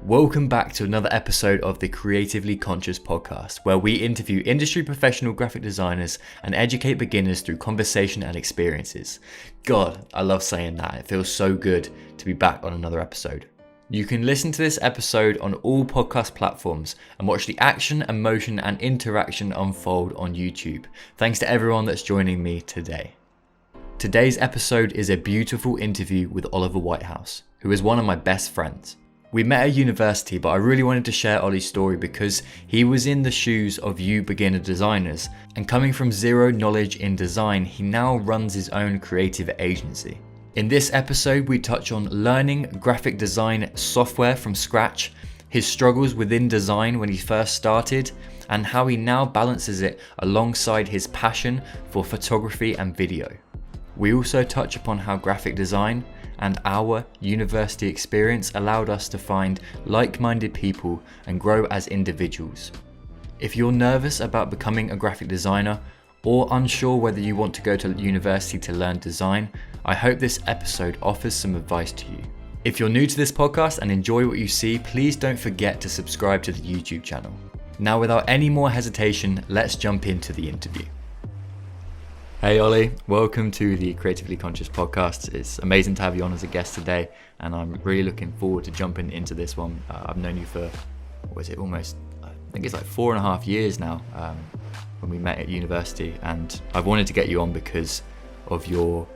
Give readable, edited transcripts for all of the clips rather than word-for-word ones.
Welcome back to another episode of the Creatively Conscious podcast, where we interview industry professional graphic designers and educate beginners through conversation and experiences. God, I love saying that. It feels so good to be back on another episode. You can listen to this episode on all podcast platforms and watch the action, emotion and interaction unfold on YouTube. Thanks to everyone that's joining me today. Today's episode is a beautiful interview with Oliver Whitehouse, who is one of my best friends. We met at university, but I really wanted to share Ollie's story because he was in the shoes of you beginner designers, and coming from zero knowledge in design, he now runs his own creative agency. In this episode, we touch on learning graphic design software from scratch, his struggles within design when he first started, and how he now balances it alongside his passion for photography and video. We also touch upon how graphic design and our university experience allowed us to find like-minded people and grow as individuals. If you're nervous about becoming a graphic designer or unsure whether you want to go to university to learn design, I hope this episode offers some advice to you. If you're new to this podcast and enjoy what you see, please don't forget to subscribe to the YouTube channel. Now, without any more hesitation, let's jump into the interview. Hey Ollie, welcome to the Creatively Conscious podcast. It's amazing to have you on as a guest today, and I'm really looking forward to jumping into this one. I've known you for, I think it's like 4.5 years now, when we met at university, and I've wanted to get you on because of your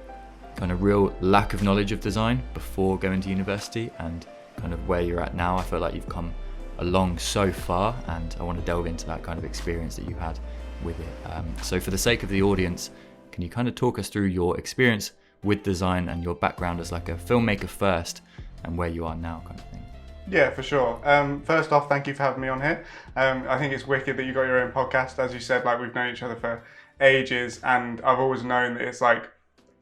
kind of real lack of knowledge of design before going to university and kind of where you're at now. I feel like you've come along so far, and I want to delve into that kind of experience that you had with it. So for the sake of the audience, can you kind of talk us through your experience with design and your background as like a filmmaker first and where you are now kind of thing? Yeah, for sure. First off, thank you for having me on here. I think it's wicked that you got your own podcast. As you said, like we've known each other for ages, and I've always known that it's like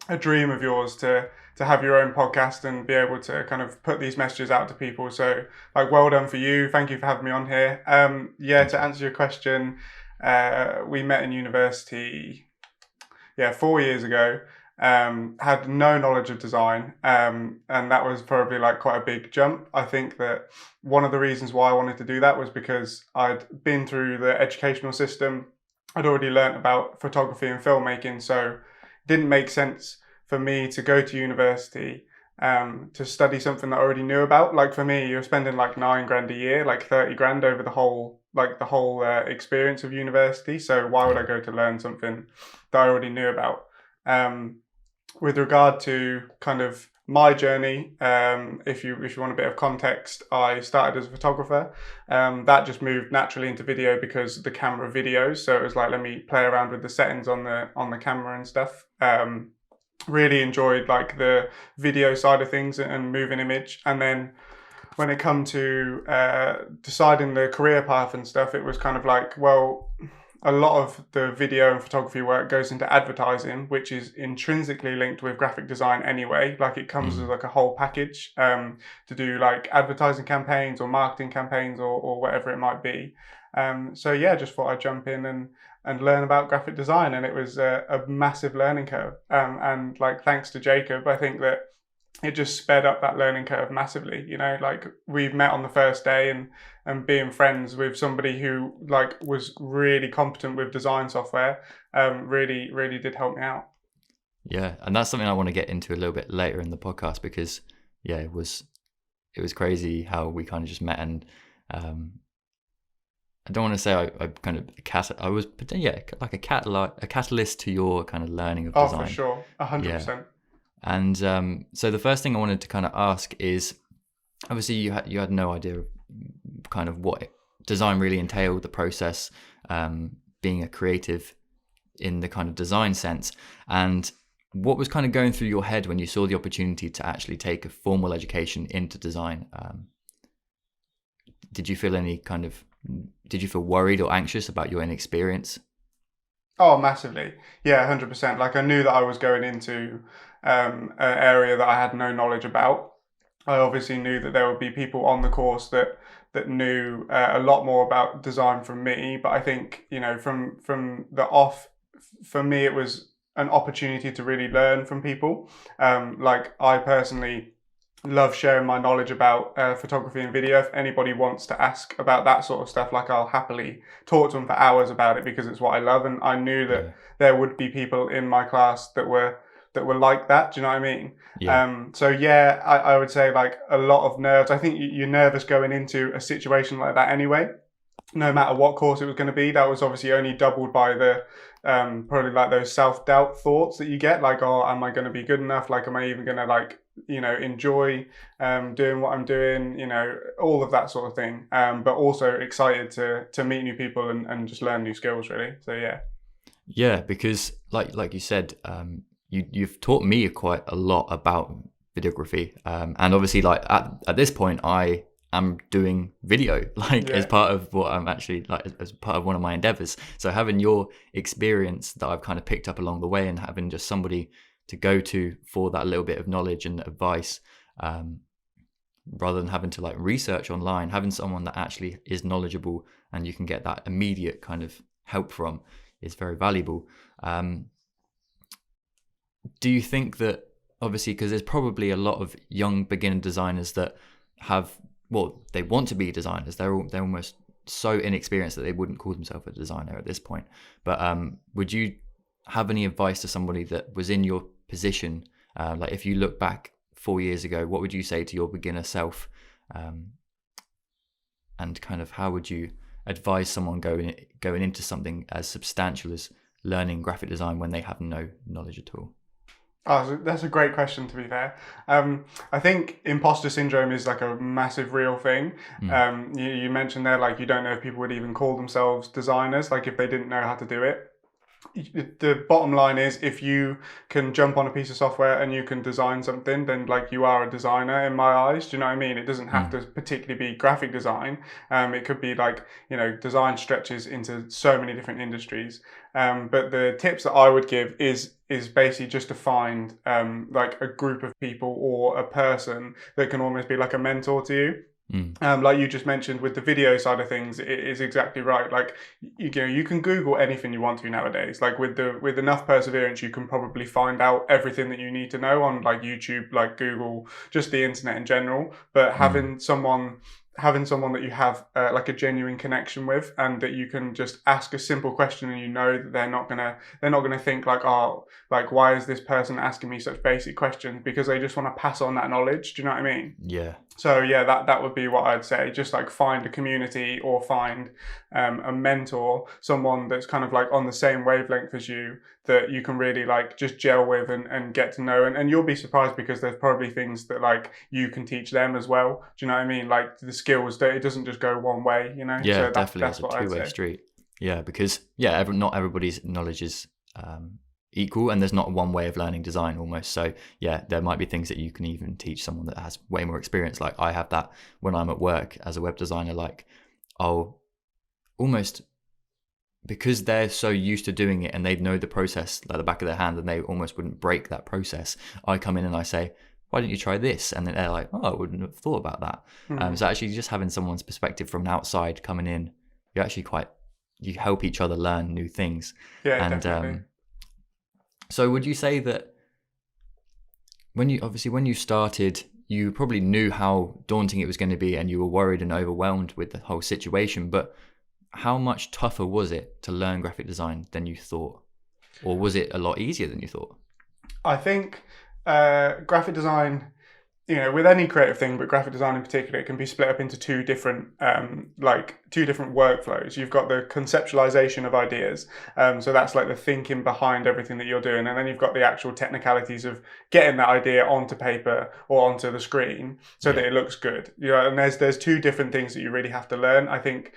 a dream of yours to have your own podcast and be able to kind of put these messages out to people. So like, well done for you. Thank you for having me on here. To answer your question, we met in university 4 years ago, had no knowledge of design, and that was probably like quite a big jump. I think that one of the reasons why I wanted to do that was because I'd been through the educational system. I'd already learnt about photography and filmmaking, so it didn't make sense for me to go to university to study something that I already knew about. Like for me, you're spending like $9,000 a year, like 30 grand over the whole experience of university. So why would I go to learn something that I already knew about? With regard to kind of my journey, if you want a bit of context, I started as a photographer. That just moved naturally into video because the camera videos. So it was like, let me play around with the settings on the camera and stuff. Really enjoyed like the video side of things and moving image. And then when it come to deciding the career path and stuff, it was kind of like, well, a lot of the video and photography work goes into advertising, which is intrinsically linked with graphic design anyway. Like it comes as like a whole package to do like advertising campaigns or marketing campaigns or whatever it might be. Just thought I'd jump in and learn about graphic design, and it was a massive learning curve. And like thanks to Jacob, I think that it just sped up that learning curve massively. You know, like we met on the first day, and being friends with somebody who like was really competent with design software really did help me out. Yeah, and that's something I want to get into a little bit later in the podcast because it was crazy how we kind of just met, and I don't want to say I kind of I was like a catalyst to your kind of learning of design. Oh, for sure, 100%. Yeah. And so the first thing I wanted to kind of ask is, obviously you had no idea of kind of what design really entailed, the process, being a creative in the kind of design sense, and what was kind of going through your head when you saw the opportunity to actually take a formal education into design? Did you feel worried or anxious about your inexperience? Oh, massively. Yeah, 100%. Like I knew that I was going into an area that I had no knowledge about. I obviously knew that there would be people on the course that knew a lot more about design from me. But I think, you know, from the off, for me, it was an opportunity to really learn from people. Like I personally love sharing my knowledge about photography and video. If anybody wants to ask about that sort of stuff, like I'll happily talk to them for hours about it because it's what I love. And I knew that there would be people in my class that were like that. Do you know what I mean? Yeah. So yeah, I would say like a lot of nerves. I think you're nervous going into a situation like that anyway, no matter what course it was going to be. That was obviously only doubled by the probably like those self-doubt thoughts that you get, like, oh, am I going to be good enough, like, am I even going to, like, enjoy doing what I'm doing, all of that sort of thing, but also excited to meet new people and just learn new skills, really. So Yeah, because like you said, you've taught me quite a lot about videography, and obviously, like at this point, I am doing video, like as part of what I'm actually like as part of one of my endeavors. So having your experience that I've kind of picked up along the way, and having just somebody to go to for that little bit of knowledge and advice, rather than having to like research online, having someone that actually is knowledgeable and you can get that immediate kind of help from is very valuable. Do you think that, obviously, because there's probably a lot of young beginner designers that have, well, they want to be designers, they're almost so inexperienced that they wouldn't call themselves a designer at this point, but would you have any advice to somebody that was in your position, like if you look back 4 years ago, what would you say to your beginner self, and kind of how would you advise someone going into something as substantial as learning graphic design when they have no knowledge at all? Oh, so that's a great question, to be fair. I think imposter syndrome is like a massive real thing. You mentioned there, like, you don't know if people would even call themselves designers, like if they didn't know how to do it. The bottom line is, if you can jump on a piece of software and you can design something, then like you are a designer in my eyes. Do you know what I mean? It doesn't have to particularly be graphic design. It could be like, design stretches into so many different industries. But the tips that I would give is basically just to find like a group of people or a person that can almost be like a mentor to you. Like you just mentioned with the video side of things, it is exactly right. Like, you can Google anything you want to nowadays. Like with enough perseverance, you can probably find out everything that you need to know on like YouTube, like Google, just the internet in general. But having someone that you have like a genuine connection with, and that you can just ask a simple question, and that they're not gonna think like, oh, like, why is this person asking me such basic questions, because they just want to pass on that knowledge. Do you know what I mean? Yeah. So yeah, that would be what I'd say. Just like find a community, or find a mentor, someone that's kind of like on the same wavelength as you, that you can really like just gel with and get to know. And you'll be surprised, because there's probably things that like you can teach them as well. Do you know what I mean? Like the skills, it doesn't just go one way, Yeah, So definitely. that's It's a what I'd two-way say. street. Yeah, because not everybody's knowledge is equal, and there's not one way of learning design almost. So yeah, there might be things that you can even teach someone that has way more experience. Like I have that when I'm at work as a web designer. Like I'll almost, because they're so used to doing it and they know the process like the back of their hand, and they almost wouldn't break that process, I come in and I say, why don't you try this? And then they're like, oh, I wouldn't have thought about that. So actually just having someone's perspective from outside coming in, you help each other learn new things. Yeah, And definitely. so would you say that when you started, you probably knew how daunting it was going to be, and you were worried and overwhelmed with the whole situation, but how much tougher was it to learn graphic design than you thought? Or was it a lot easier than you thought? I think graphic design, with any creative thing, but graphic design in particular, it can be split up into two different workflows. You've got the conceptualization of ideas, so that's like the thinking behind everything that you're doing, and then you've got the actual technicalities of getting that idea onto paper or onto the screen so that it looks good. And there's two different things that you really have to learn. I think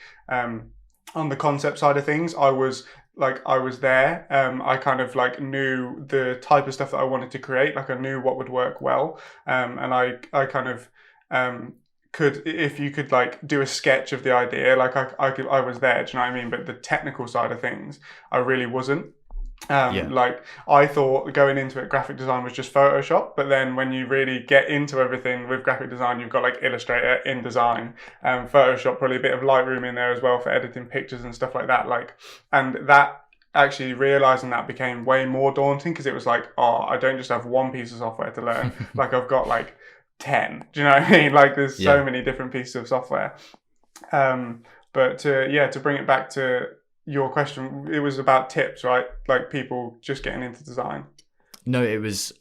on the concept side of things, I was there. I kind of like knew the type of stuff that I wanted to create. Like I knew what would work well. And I kind of could, if you could like do a sketch of the idea, like I was there. Do you know what I mean? But the technical side of things, I really wasn't. Like I thought going into it, graphic design was just Photoshop, but then when you really get into everything with graphic design, you've got like Illustrator, InDesign, Photoshop, probably a bit of Lightroom in there as well for editing pictures and stuff like that. Like, and that actually realizing that became way more daunting, because it was like, oh, I don't just have one piece of software to learn. Like I've got like 10. Do you know what I mean? Like there's so Yeah. many different pieces of software. But to bring it back to your question, it was about tips, right? Like people just getting into design. No, it was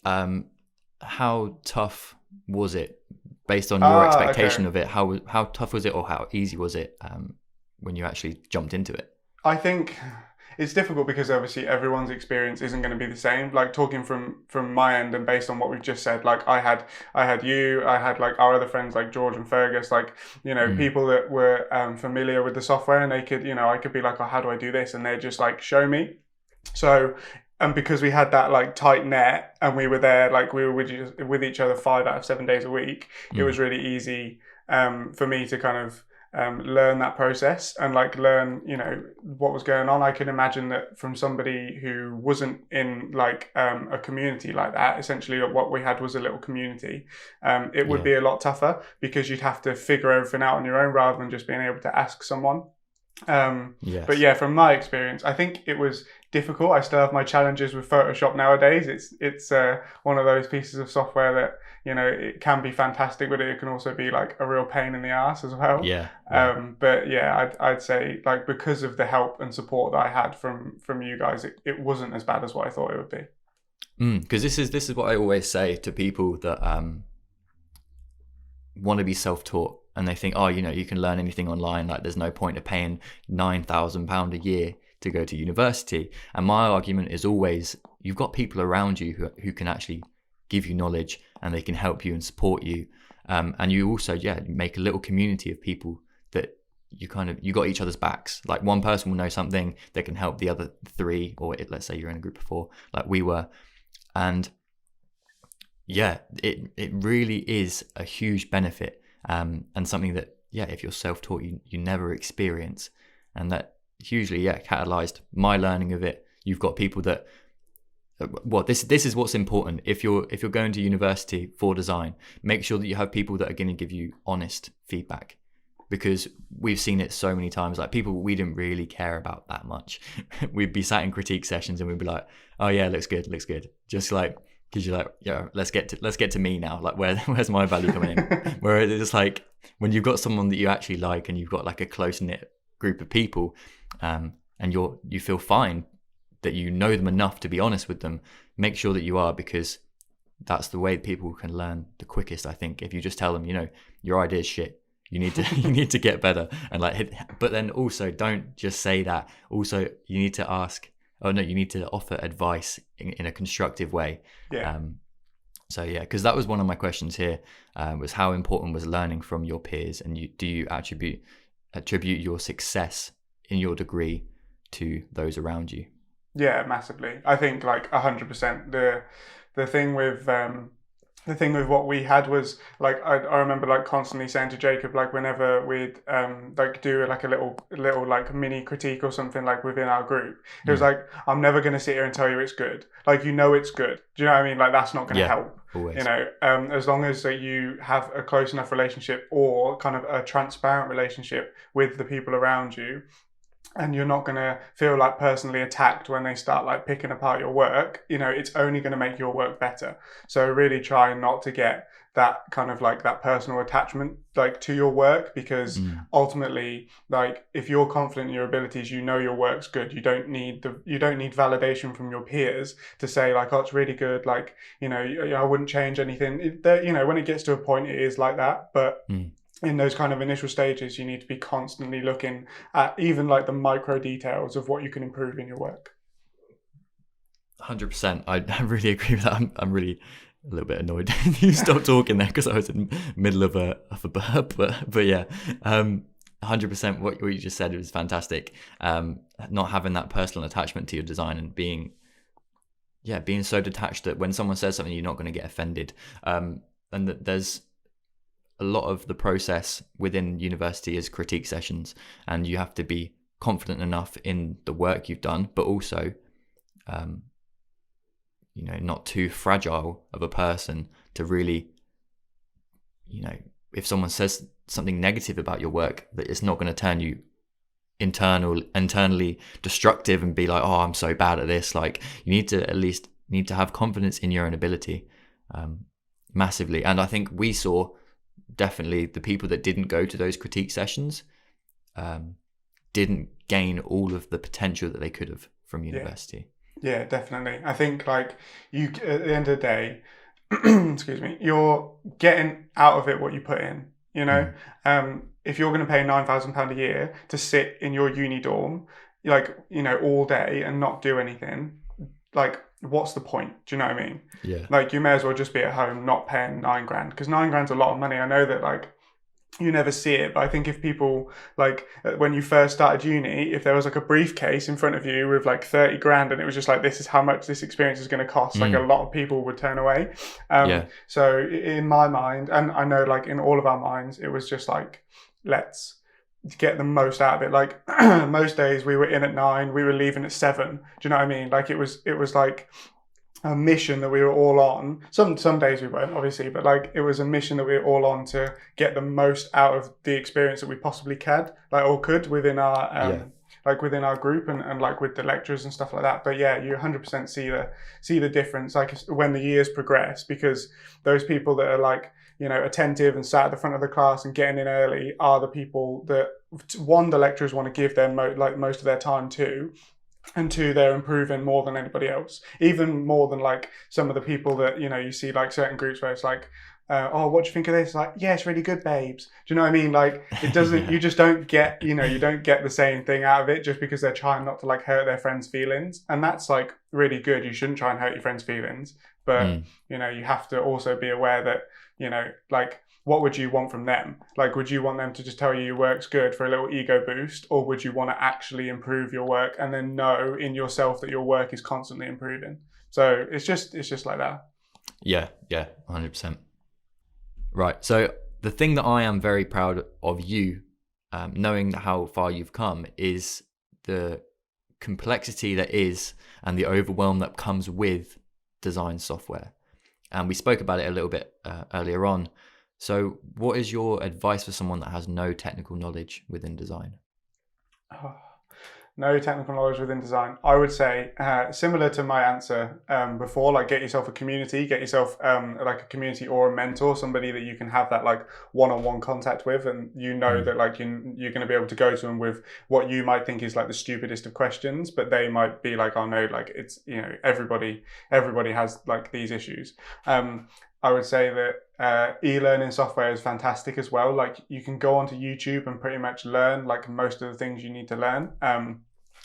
how tough was it based on your expectation Okay. of it? How tough was it, or how easy was it when you actually jumped into it? I think it's difficult because obviously everyone's experience isn't going to be the same. Like talking from my end and based on what we've just said, like I had you, I had like our other friends like George and Fergus, like people that were familiar with the software, and they could I could be like, oh, how do I do this, and they just like show me. So. And because we had that like tight net, and we were there, like we were with each other 5 out of 7 days a week, it was really easy for me to kind of learn that process and like learn what was going on. I can imagine that from somebody who wasn't in like a community like that, essentially what we had was a little community, it would be a lot tougher because you'd have to figure everything out on your own rather than just being able to ask someone. Yes. But yeah, from my experience, I think it was difficult. I still have my challenges with Photoshop nowadays. It's one of those pieces of software that it can be fantastic, but it can also be like a real pain in the ass as well. Yeah. But yeah, I'd say like because of the help and support that I had from you guys, it wasn't as bad as what I thought it would be. Because this is what I always say to people that want to be self-taught, and they think, oh, you can learn anything online. Like there's no point of paying £9,000 a year to go to university. And my argument is always, you've got people around you who can actually give you knowledge, and they can help you and support you. And you also, make a little community of people that you got each other's backs. Like one person will know something that can help the other three, or let's say you're in a group of 4, like we were. And yeah, it really is a huge benefit. And something that, if you're self-taught, you never experience. And that hugely, catalyzed my learning of it. You've got people that, this is what's important. If you're going to university for design, make sure that you have people that are going to give you honest feedback, because we've seen it so many times. Like people we didn't really care about that much. We'd be sat in critique sessions and we'd be like, oh yeah, looks good. Just like, because you're like, let's get to me now. Like where's my value coming in? Whereas it's like when you've got someone that you actually like, and you've got like a close knit group of people, and you feel fine that you know them enough to be honest with them. Make sure that you are, because that's the way people can learn the quickest. I think if you just tell them, your idea is shit, you need to get better, and but then also don't just say that. Also, you need to ask. Oh no, you need to offer advice in a constructive way. Yeah. Because that was one of my questions here, was how important was learning from your peers, and do you attribute your success in your degree to those around you? Yeah, massively. I think like 100%. The thing with what we had was like I remember like constantly saying to Jacob, like whenever we'd like do like a little like mini critique or something like within our group, it was like, I'm never going to sit here and tell you it's good. Like it's good. Do you know what I mean? Like that's not going to help. Always. As long as you have a close enough relationship, or kind of a transparent relationship with the people around you, and you're not going to feel like personally attacked when they start like picking apart your work, it's only going to make your work better. So really try not to get that kind of like that personal attachment like to your work, because ultimately, like if you're confident in your abilities, your work's good. You don't need validation from your peers to say like, oh, it's really good. Like, I wouldn't change anything. When it gets to a point, it is like that. But in those kind of initial stages, you need to be constantly looking at even like the micro details of what you can improve in your work. 100%. I really agree with that. I'm really a little bit annoyed you stopped talking there because I was in the middle of a burp, but yeah, 100%. What you just said was fantastic. Not having that personal attachment to your design, and being so detached that when someone says something, you're not going to get offended. And that there's a lot of the process within university is critique sessions, and you have to be confident enough in the work you've done, but also not too fragile of a person to really, if someone says something negative about your work, that it's not going to turn you internally destructive and be like, oh, I'm so bad at this. Like you need to have confidence in your own ability. Massively. And I think we saw definitely the people that didn't go to those critique sessions didn't gain all of the potential that they could have from university. Yeah, definitely. I think like you at the end of the day, excuse me, you're getting out of it what you put in. You know, if you're going to pay £9,000 a year to sit in your uni dorm, like, you know, all day and not do anything, like, what's the point? Do you know what I mean? Yeah. Like, you may as well just be at home, not paying 9 grand, because 9 grand's a lot of money. I know that like you never see it, but I think if people like when you first started uni, if there was like a briefcase in front of you with like 30 grand and it was just like, this is how much this experience is going to cost, like a lot of people would turn away. So in my mind, and I know like in all of our minds, it was just like, let's get the most out of it. Like most days we were in at 9, we were leaving at 7. Do you know what I mean? Like it was like a mission that we were all on. Some days we weren't, obviously, but like it was a mission that we were all on to get the most out of the experience that we possibly could within our like within our group and like with the lecturers and stuff like that. But yeah, you 100% see the difference like when the years progress, because those people that are like, you know, attentive and sat at the front of the class and getting in early are the people that, one, the lecturers want to give them most of their time to, and two, they're improving more than anybody else, even more than like some of the people that, you know, you see like certain groups where it's like, oh, what do you think of this? Like, yeah, it's really good, babes. Do you know what I mean? Like, it doesn't, you just don't get, you know, you don't get the same thing out of it just because they're trying not to like hurt their friends' feelings. And that's like really good. You shouldn't try and hurt your friends' feelings. But, you know, you have to also be aware that, you know, like, what would you want from them? Like, would you want them to just tell you your work's good for a little ego boost? Or would you want to actually improve your work and then know in yourself that your work is constantly improving? So it's just like that. Yeah, 100%. Right. So the thing that I am very proud of you, knowing how far you've come, is the complexity that is and the overwhelm that comes with design software. And we spoke about it a little bit earlier on. So what is your advice for someone that has no technical knowledge within design? No technical knowledge within design. I would say, similar to my answer before, like get yourself a community, get yourself like a community or a mentor, somebody that you can have that like one-on-one contact with, and you know that like you're going to be able to go to them with what you might think is like the stupidest of questions, but they might be like, oh no, like it's, you know, everybody has like these issues. I would say that e-learning software is fantastic as well. Like you can go onto YouTube and pretty much learn like most of the things you need to learn.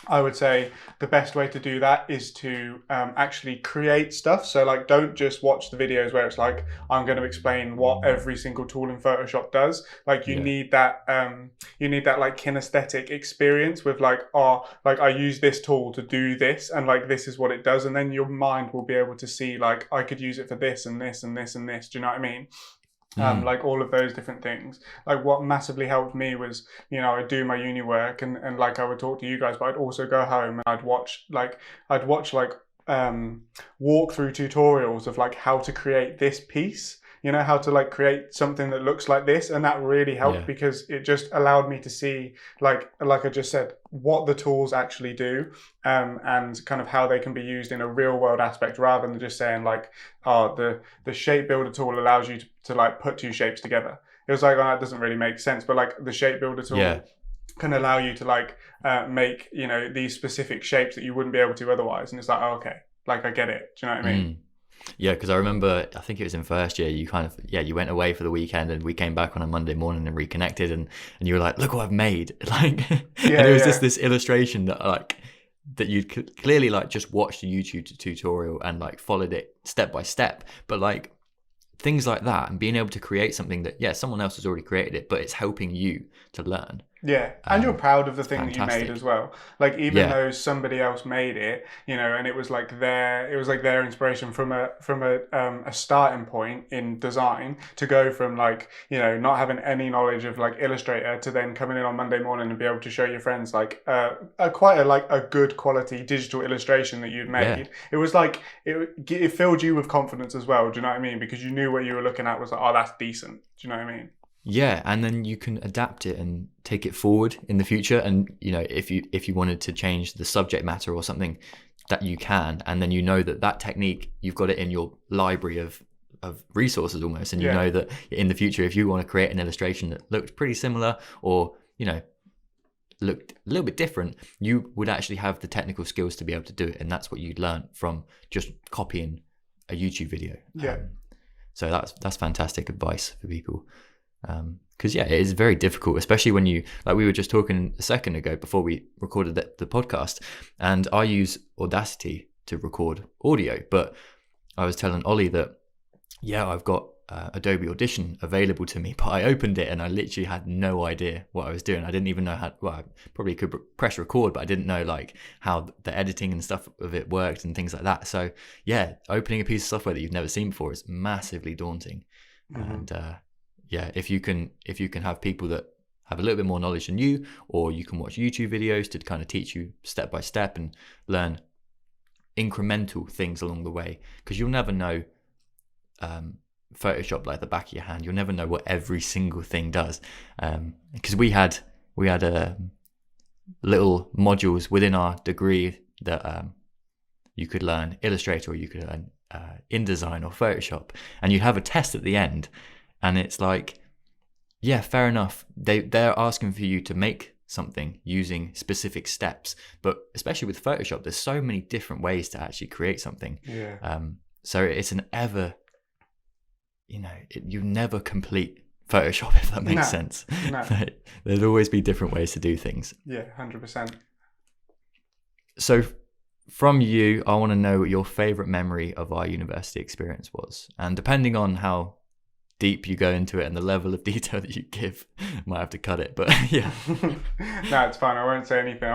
I would say the best way to do that is to actually create stuff. So like, don't just watch the videos where it's like, I'm going to explain what every single tool in Photoshop does. Like you need that like kinesthetic experience with like, oh, like I use this tool to do this and like, this is what it does. And then your mind will be able to see like, I could use it for this and this and this and this. Do you know what I mean? Like all of those different things. Like what massively helped me was, you know, I'd do my uni work and like I would talk to you guys, but I'd also go home and I'd watch like walkthrough tutorials of like how to create this piece, you know, how to like create something that looks like this. And that really helped because it just allowed me to see like I just said, what the tools actually do and kind of how they can be used in a real world aspect, rather than just saying like, oh, the shape builder tool allows you to like put two shapes together. It was like, oh, that doesn't really make sense. But like the shape builder tool can allow you to like make, you know, these specific shapes that you wouldn't be able to otherwise. And it's like, oh, okay, like I get it. Do you know what I mean? Yeah, because I remember, I think it was in first year, you kind of, you went away for the weekend and we came back on a Monday morning and reconnected and you were like, look what I've made. Like, and it was just this illustration that like, that you'd clearly like just watched a YouTube tutorial and like followed it step by step. But like things like that and being able to create something that, someone else has already created it, but it's helping you to learn. Yeah, and you're proud of the thing that you made as well. Like even though somebody else made it, you know, and it was like their inspiration from a starting point in design to go from like, you know, not having any knowledge of like Illustrator to then coming in on Monday morning and be able to show your friends like quite a good quality digital illustration that you'd made. Yeah. It was like it filled you with confidence as well. Do you know what I mean? Because you knew what you were looking at was like, oh, that's decent. Do you know what I mean? Yeah, and then you can adapt it and take it forward in the future. And you know, if you wanted to change the subject matter or something, that you can, and then you know that technique, you've got it in your library of of resources almost, and you Yeah. know that in the future, if you want to create an illustration that looked pretty similar, or looked a little bit different, you would actually have the technical skills to be able to do it, and that's what you'd learn from just copying a YouTube video. Yeah. So that's fantastic advice for people, because it is very difficult, especially when you, like we were just talking a second ago before we recorded the podcast, and I use Audacity to record audio, but I was telling Ollie that I've got Adobe Audition available to me, but I opened it and I literally had no idea what I was doing. I didn't even know how, I probably could press record, but I didn't know like how the editing and stuff of it worked and things like that. So opening a piece of software that you've never seen before is massively daunting. And if you can have people that have a little bit more knowledge than you, or you can watch YouTube videos to kind of teach you step by step and learn incremental things along the way, because you'll never know Photoshop like the back of your hand. You'll never know what every single thing does, because we had little modules within our degree that you could learn Illustrator, or you could learn InDesign or Photoshop, and you'd have a test at the end, and it's like, fair enough, they're asking for you to make something using specific steps, but especially with Photoshop, there's so many different ways to actually create something. So it's an ever, you never complete Photoshop, if that makes sense. No. There'd always be different ways to do things. 100%. So from you, I want to know what your favorite memory of our university experience was, and depending on how deep you go into it and the level of detail that you give, might have to cut it, but No, it's fine. I won't say anything.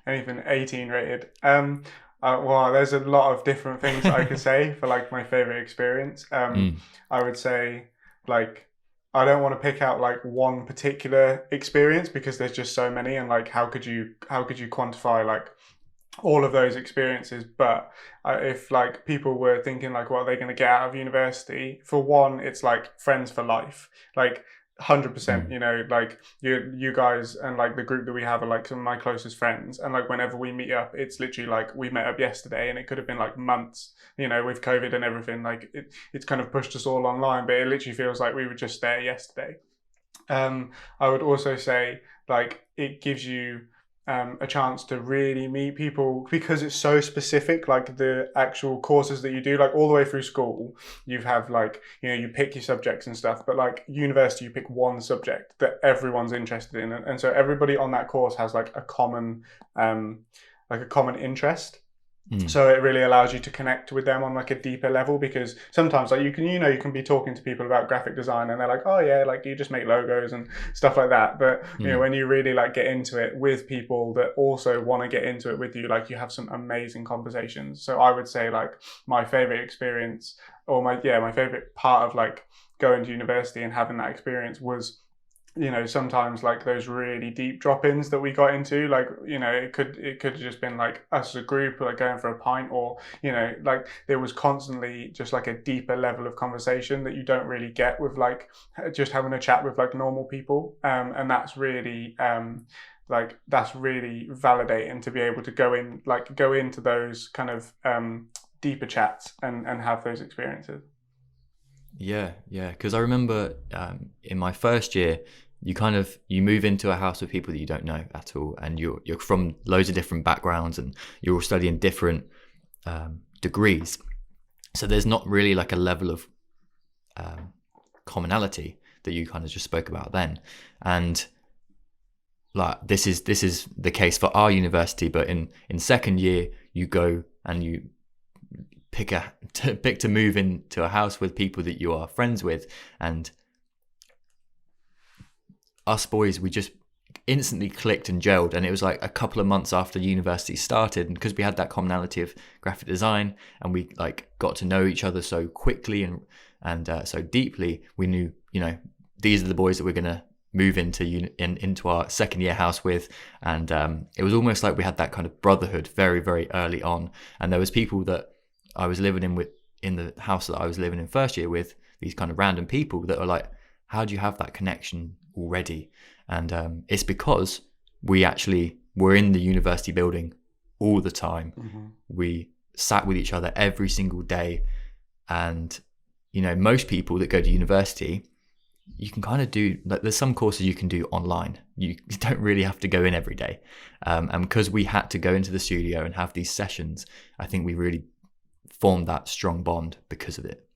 Anything 18 rated. Well, there's a lot of different things I could say for like my favorite experience. I would say, like, I don't want to pick out like one particular experience because there's just so many, and like how could you quantify like all of those experiences? But if like people were thinking like what are they going to get out of university, for one, it's like friends for life, like 100%. Like you guys and like the group that we have are like some of my closest friends, and like whenever we meet up, it's literally like we met up yesterday, and it could have been like months, with COVID and everything, like it's kind of pushed us all online, but it literally feels like we were just there yesterday. I would also say like it gives you a chance to really meet people, because it's so specific, like the actual courses that you do, like all the way through school, you have like, you pick your subjects and stuff, but like university, you pick one subject that everyone's interested in. And so everybody on that course has like a common interest. So it really allows you to connect with them on like a deeper level, because sometimes like you can be talking to people about graphic design and they're like, oh yeah, like you just make logos and stuff like that. But when you really like get into it with people that also want to get into it with you, like you have some amazing conversations. So I would say like my favorite experience, or my favorite part of like going to university and having that experience was, sometimes like those really deep drop-ins that we got into, like, it could have just been like us as a group, like going for a pint, or, like there was constantly just like a deeper level of conversation that you don't really get with like just having a chat with like normal people. And that's really, that's really validating to be able to go into those kind of deeper chats and have those experiences. Yeah, because I remember in my first year, you move into a house with people that you don't know at all, and you're from loads of different backgrounds, and you're all studying different degrees. So there's not really like a level of commonality that you kind of just spoke about then. And like this is the case for our university, but in second year you go and you pick to move into a house with people that you are friends with, and us boys, we just instantly clicked and gelled. And it was like a couple of months after university started, and because we had that commonality of graphic design and we like got to know each other so quickly and so deeply, we knew, these are the boys that we're gonna move into our second year house with. And it was almost like we had that kind of brotherhood very, very early on. And there was people that I was living in the house that I was living in first year with, these kind of random people that are like, how do you have that connection already? And it's because we actually were in the university building all the time. We sat with each other every single day. And, most people that go to university, you can kind of do, like, there's some courses you can do online. You don't really have to go in every day. And because we had to go into the studio and have these sessions, I think we really formed that strong bond because of it.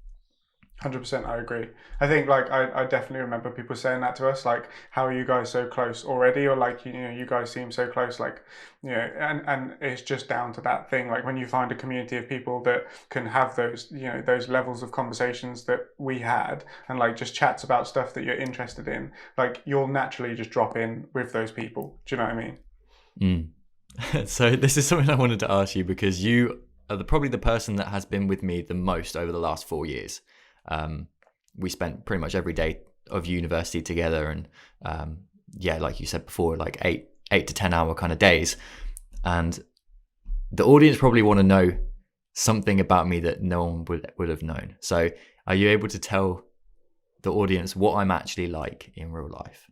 100%, I agree. I think like I definitely remember people saying that to us, like, how are you guys so close already? Or like, you guys seem so close, like, and it's just down to that thing. Like when you find a community of people that can have those, those levels of conversations that we had, and like just chats about stuff that you're interested in, like you'll naturally just drop in with those people. Do you know what I mean? So this is something I wanted to ask you, because you are probably the person that has been with me the most over the last 4 years. We spent pretty much every day of university together, and like you said before, like 8 to 10 hour kind of days. And the audience probably want to know something about me that no one would have known. So are you able to tell the audience what I'm actually like in real life?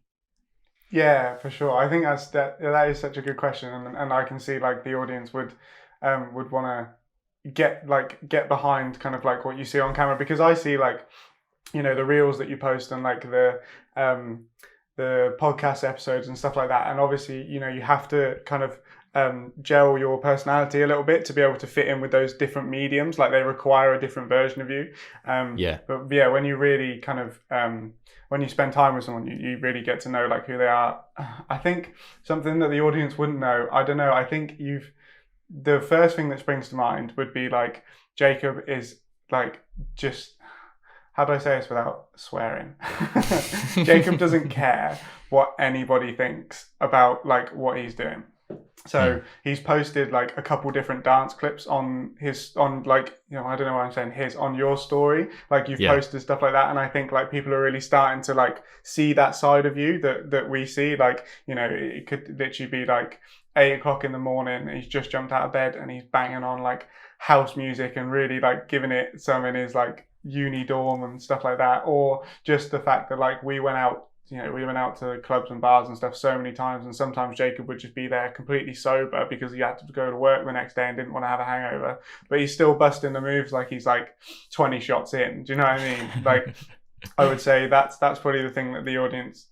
Yeah, for sure. I think that is such a good question, and I can see like the audience would want to get behind kind of like what you see on camera, because I see like the reels that you post and like the podcast episodes and stuff like that, and obviously you have to kind of gel your personality a little bit to be able to fit in with those different mediums. Like they require a different version of you. But yeah, when you really kind of when you spend time with someone, you really get to know like who they are. I think something that the audience wouldn't know, I don't know, I think the first thing that springs to mind would be like Jacob is like, just, how do I say this without swearing? Jacob doesn't care what anybody thinks about like what he's doing. So he's posted like a couple different dance clips on like, I don't know why I'm saying his, on your story. Like you've posted stuff like that. And I think like people are really starting to like see that side of you that we see. Like, it could literally be like 8 o'clock in the morning. He's just jumped out of bed and he's banging on like house music and really like giving it some in his like uni dorm and stuff like that. Or just the fact that like we went out to clubs and bars and stuff so many times, and sometimes Jacob would just be there completely sober because he had to go to work the next day and didn't want to have a hangover, but he's still busting the moves like he's like 20 shots in. Do you know what I mean? Like I would say that's probably the thing that the audience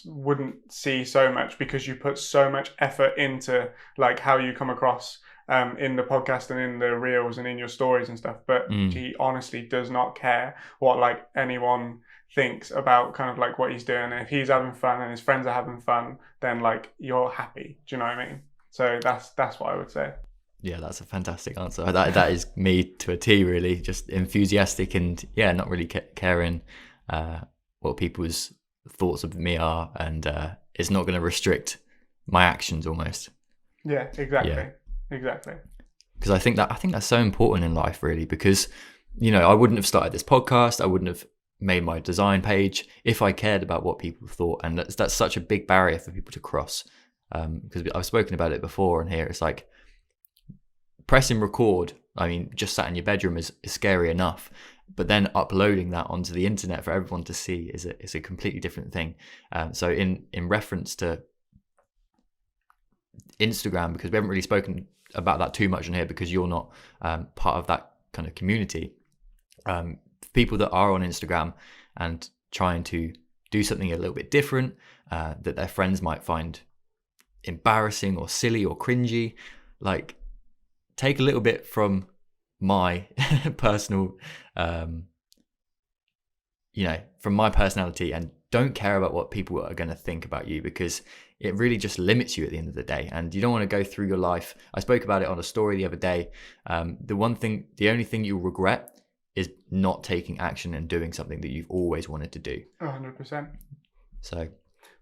wouldn't see so much, because you put so much effort into like how you come across in the podcast and in the reels and in your stories and stuff. But he honestly does not care what like anyone thinks about kind of like what he's doing. And if he's having fun and his friends are having fun, then like you're happy. Do you know what I mean? So that's what I would say. Yeah, that's a fantastic answer. That is me to a T, really. Just enthusiastic and not really caring what people's thoughts of me are, and it's not going to restrict my actions almost. Yeah, exactly. Exactly. Because I think that's so important in life, really, because I wouldn't have started this podcast, I wouldn't have made my design page if I cared about what people thought. And that's such a big barrier for people to cross, because I've spoken about it before, and here it's like pressing record. I mean, just sat in your bedroom is scary enough, but then uploading that onto the internet for everyone to see is a completely different thing. So in reference to Instagram, because we haven't really spoken about that too much on here, because you're not part of that kind of community. People that are on Instagram and trying to do something a little bit different that their friends might find embarrassing or silly or cringy, like take a little bit from my personal from my personality, and don't care about what people are going to think about you, because it really just limits you at the end of the day. And you don't want to go through your life. I spoke about it on a story the other day. The only thing you'll regret is not taking action and doing something that you've always wanted to do. 100%. So,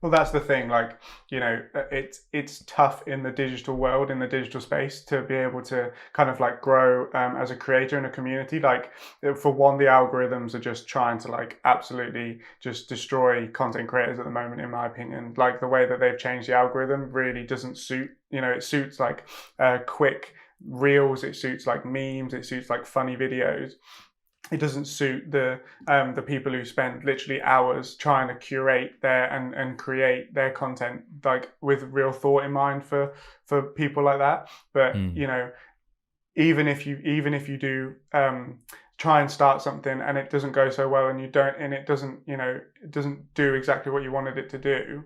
well, that's the thing. Like, it's tough in the digital world, in the digital space, to be able to kind of like grow as a creator in a community. Like, for one, the algorithms are just trying to like absolutely just destroy content creators at the moment, in my opinion. Like the way that they've changed the algorithm really doesn't suit. It suits like quick reels. It suits like memes. It suits like funny videos. It doesn't suit the people who spend literally hours trying to curate and create their content like with real thought in mind for people like that. But even if you do try and start something and it doesn't go so well, and it doesn't, it doesn't do exactly what you wanted it to do,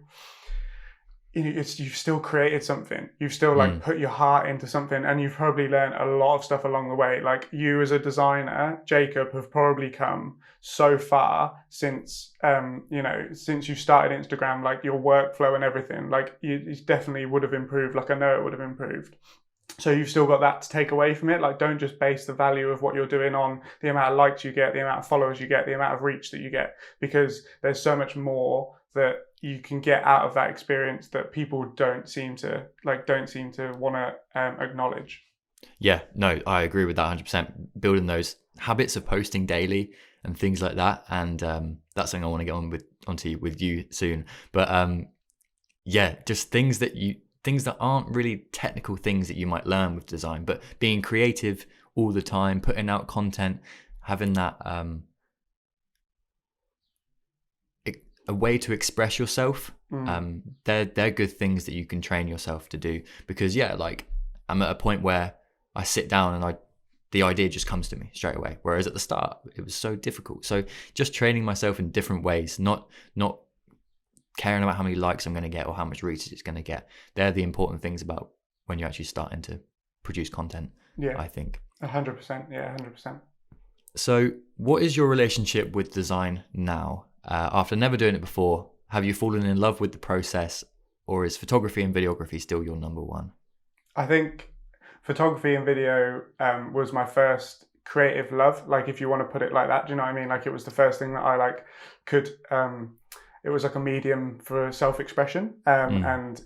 you've still created something. You've still like put your heart into something, and you've probably learned a lot of stuff along the way. Like, you as a designer, Jacob, have probably come so far since since you started Instagram. Like, your workflow and everything, like, you definitely would have improved. Like, I know it would have improved. So you've still got that to take away from it. Like, don't just base the value of what you're doing on the amount of likes you get, the amount of followers you get, the amount of reach that you get, because there's so much more that you can get out of that experience that people don't seem to want to acknowledge. Yeah, no, I agree with that 100%. Building those habits of posting daily and things like that, and that's something I want to get onto with you soon. But yeah, just things that aren't really technical things that you might learn with design, but being creative all the time, putting out content, having that a way to express yourself. They're good things that you can train yourself to do, because like, I'm at a point where I sit down and the idea just comes to me straight away, whereas at the start it was so difficult. So just training myself in different ways, not caring about how many likes I'm going to get or how much reach it's going to get. They're the important things about when you're actually starting to produce content. I think 100%. Yeah, 100%. So what is your relationship with design now? After never doing it before, have you fallen in love with the process, or is photography and videography still your number one? I think photography and video was my first creative love. Like, if you want to put it like that, do you know what I mean? Like, it was the first thing that I could it was like a medium for self-expression. And,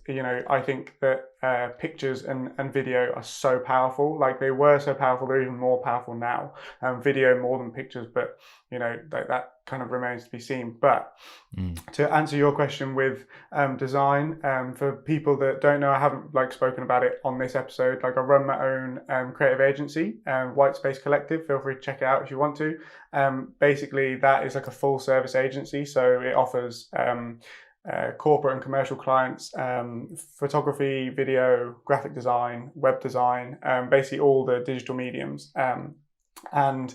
I think that pictures and video are so powerful. Like, they were so powerful, they're even more powerful now. Video more than pictures, but, that kind of remains to be seen. But to answer your question with design, for people that don't know, I haven't spoken about it on this episode. Like, I run my own creative agency, White Space Collective. Feel free to check it out if you want to. Basically, that is like a full service agency. So it offers corporate and commercial clients photography, video, graphic design, web design, basically all the digital mediums. And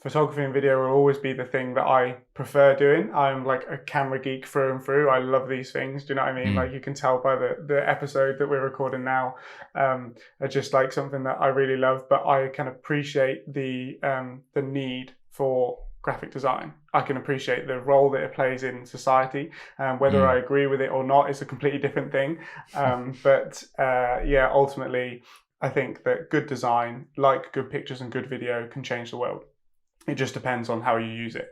photography and video will always be the thing that I prefer doing. I'm like a camera geek through and through. I love these things. Do you know what I mean? Like, you can tell by the episode that we're recording now, are just like something that I really love. But I can appreciate the need for graphic design. I can appreciate the role that it plays in society. Whether I agree with it or not is a completely different thing. But ultimately, I think that good design, like good pictures and good video, can change the world. It just depends on how you use it.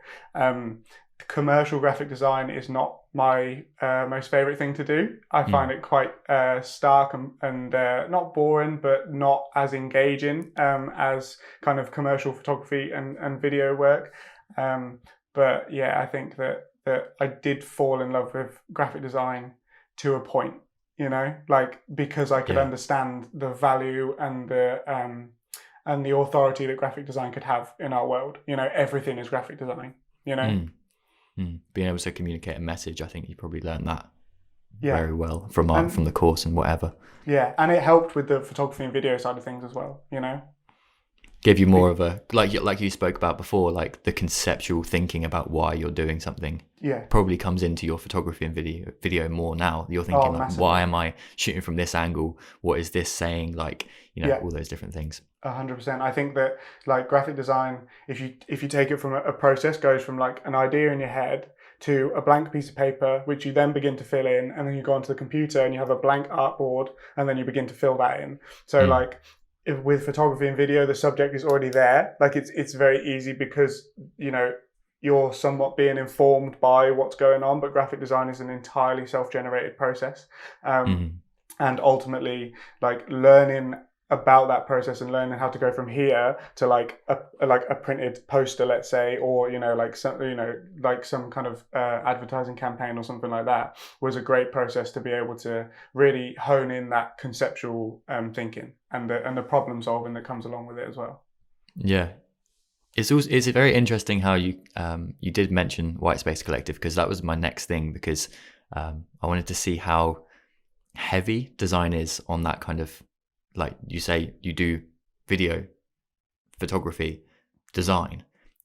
Commercial graphic design is not my most favorite thing to do. I find it quite stark and not boring, but not as engaging as kind of commercial photography and video work. But yeah, I think that I did fall in love with graphic design to a point, because I could understand the value and the authority that graphic design could have in our world. Everything is graphic design, Being able to communicate a message, I think you probably learned that very well from the course and whatever. Yeah, and it helped with the photography and video side of things as well, Give you more of a, like you spoke about before, like the conceptual thinking about why you're doing something. Probably comes into your photography and video more now. You're thinking why am I shooting from this angle? What is this saying? All those different things. 100%. I think that graphic design, if you take it from a process, goes from an idea in your head to a blank piece of paper, which you then begin to fill in, and then you go onto the computer and you have a blank artboard, and then you begin to fill that in. So with photography and video, the subject is already there. It's very easy because you're somewhat being informed by what's going on, but graphic design is an entirely self-generated process. And ultimately, learning about that process and learning how to go from here to a printed poster, let's say, or some kind of advertising campaign or something like that, was a great process to be able to really hone in that conceptual thinking and the problem solving that comes along with it as well. It's very interesting how you did mention White Space Collective, because that was my next thing, because I wanted to see how heavy design is on that kind of, like you say, you do video, photography, design,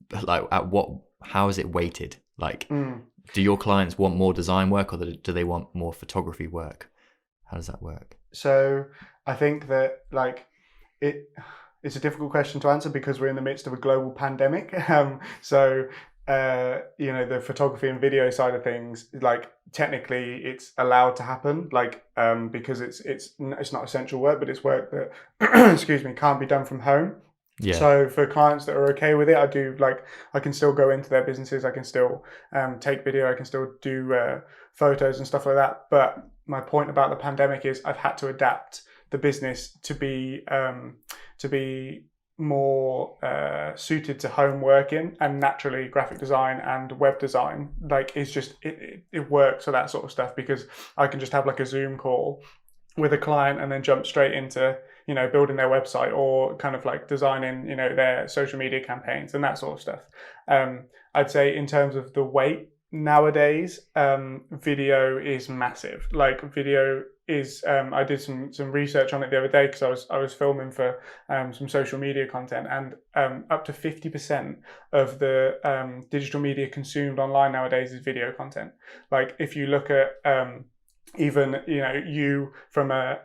but like how is it weighted? Like, do your clients want more design work, or do they want more photography work? How does that work? So I think that like it's a difficult question to answer because we're in the midst of a global pandemic. The photography and video side of things, like technically it's allowed to happen, like because it's not essential work, but it's work that excuse me, can't be done from home. Yeah. So for clients that are okay with it, I can still go into their businesses. I can still take video. I can still do photos and stuff like that. But my point about the pandemic is I've had to adapt the business to be more suited to home working, and naturally graphic design and web design like is just it works for that sort of stuff, because I can just have like a Zoom call with a client and then jump straight into building their website or kind of like designing their social media campaigns and that sort of stuff. I'd say in terms of the weight nowadays, video is massive. Like video is I did some research on it the other day because I was filming for some social media content, and up to 50% of the digital media consumed online nowadays is video content. Like if you look at even you from a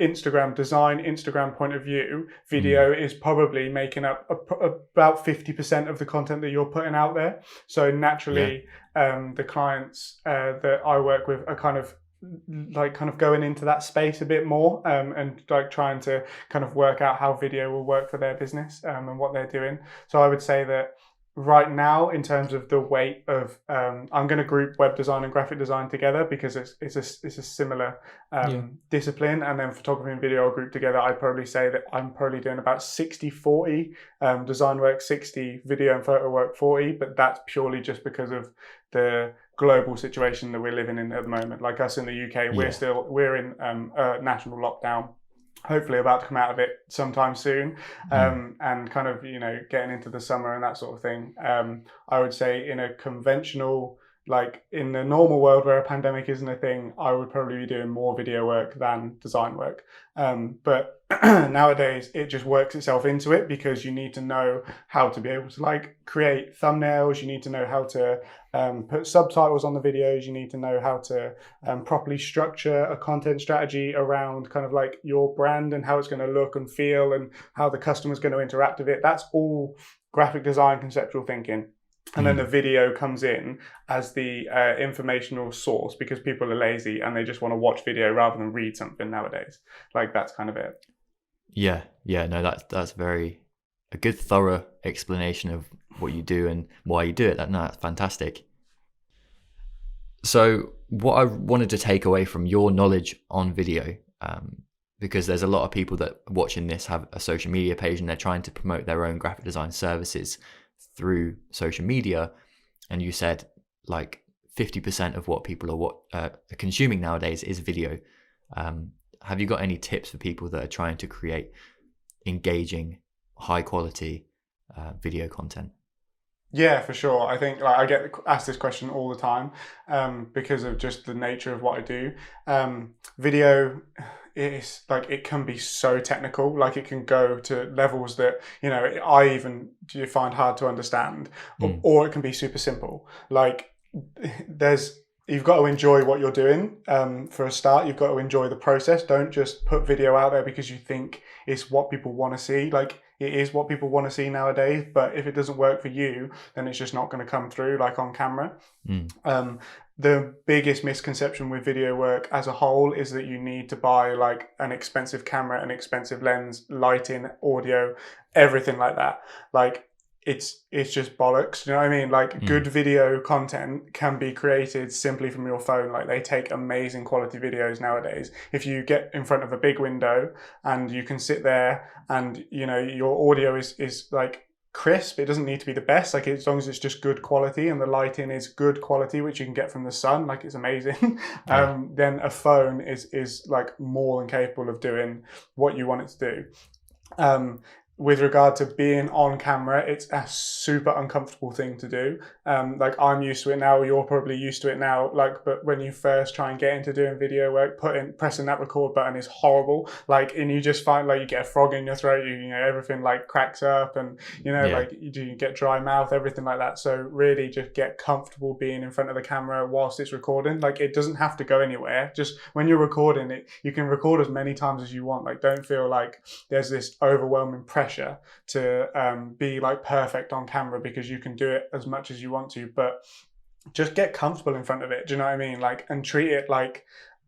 Instagram point of view, video is probably making up about 50% of the content that you're putting out there. So naturally, the clients that I work with are kind of going into that space a bit more, and like trying to kind of work out how video will work for their business and what they're doing. So I would say that right now, in terms of the weight of, I'm going to group web design and graphic design together because it's a similar discipline, and then photography and video are grouped together. I'd probably say that I'm probably doing about 60-40 design work, 60 video and photo work, 40, but that's purely just because of the global situation that we're living in at the moment. Like us in the UK, we're in a national lockdown, hopefully about to come out of it sometime soon, and kind of getting into the summer and that sort of thing. I would say in a conventional, like in the normal world where a pandemic isn't a thing, I would probably be doing more video work than design work. But nowadays it just works itself into it, because you need to know how to be able to like create thumbnails, you need to know how to put subtitles on the videos, you need to know how to properly structure a content strategy around kind of like your brand and how it's going to look and feel and how the customer's going to interact with it. That's all graphic design conceptual thinking. And then the video comes in as the informational source, because people are lazy and they just want to watch video rather than read something nowadays. Like that's kind of it. Yeah. No, that's a good thorough explanation of what you do and why you do it. That's fantastic. So what I wanted to take away from your knowledge on video, because there's a lot of people that watching this have a social media page and they're trying to promote their own graphic design services through social media, and you said like 50% of what people are consuming nowadays is video. Have you got any tips for people that are trying to create engaging, high quality video content? Yeah, for sure. I think like I get asked this question all the time because of just the nature of what I do. Video is like, it can be so technical, like it can go to levels that I even do find hard to understand, or it can be super simple. Like you've got to enjoy what you're doing. For a start, you've got to enjoy the process. Don't just put video out there because you think it's what people want to see. Like it is what people want to see nowadays, but if it doesn't work for you, then it's just not going to come through like on camera. The biggest misconception with video work as a whole is that you need to buy like an expensive camera, an expensive lens, lighting, audio, everything like that. Like it's just bollocks. You know what I mean? Like good video content can be created simply from your phone. Like they take amazing quality videos nowadays. If you get in front of a big window and you can sit there and your audio is like crisp, it doesn't need to be the best, like as long as it's just good quality and the lighting is good quality, which you can get from the sun, like it's amazing. Then a phone is like more than capable of doing what you want it to do. with regard to being on camera, it's a super uncomfortable thing to do. Like I'm used to it now, you're probably used to it now. Like, but when you first try and get into doing video work, pressing that record button is horrible. Like, and you just find like you get a frog in your throat, you know, everything like cracks up, and you know, like you get dry mouth, everything like that. So really, just get comfortable being in front of the camera whilst it's recording. Like, it doesn't have to go anywhere. Just when you're recording it, you can record as many times as you want. Like, don't feel like there's this overwhelming pressure to be like perfect on camera, because you can do it as much as you want to, but just get comfortable in front of it. Do you know what I mean? Like, and treat it like,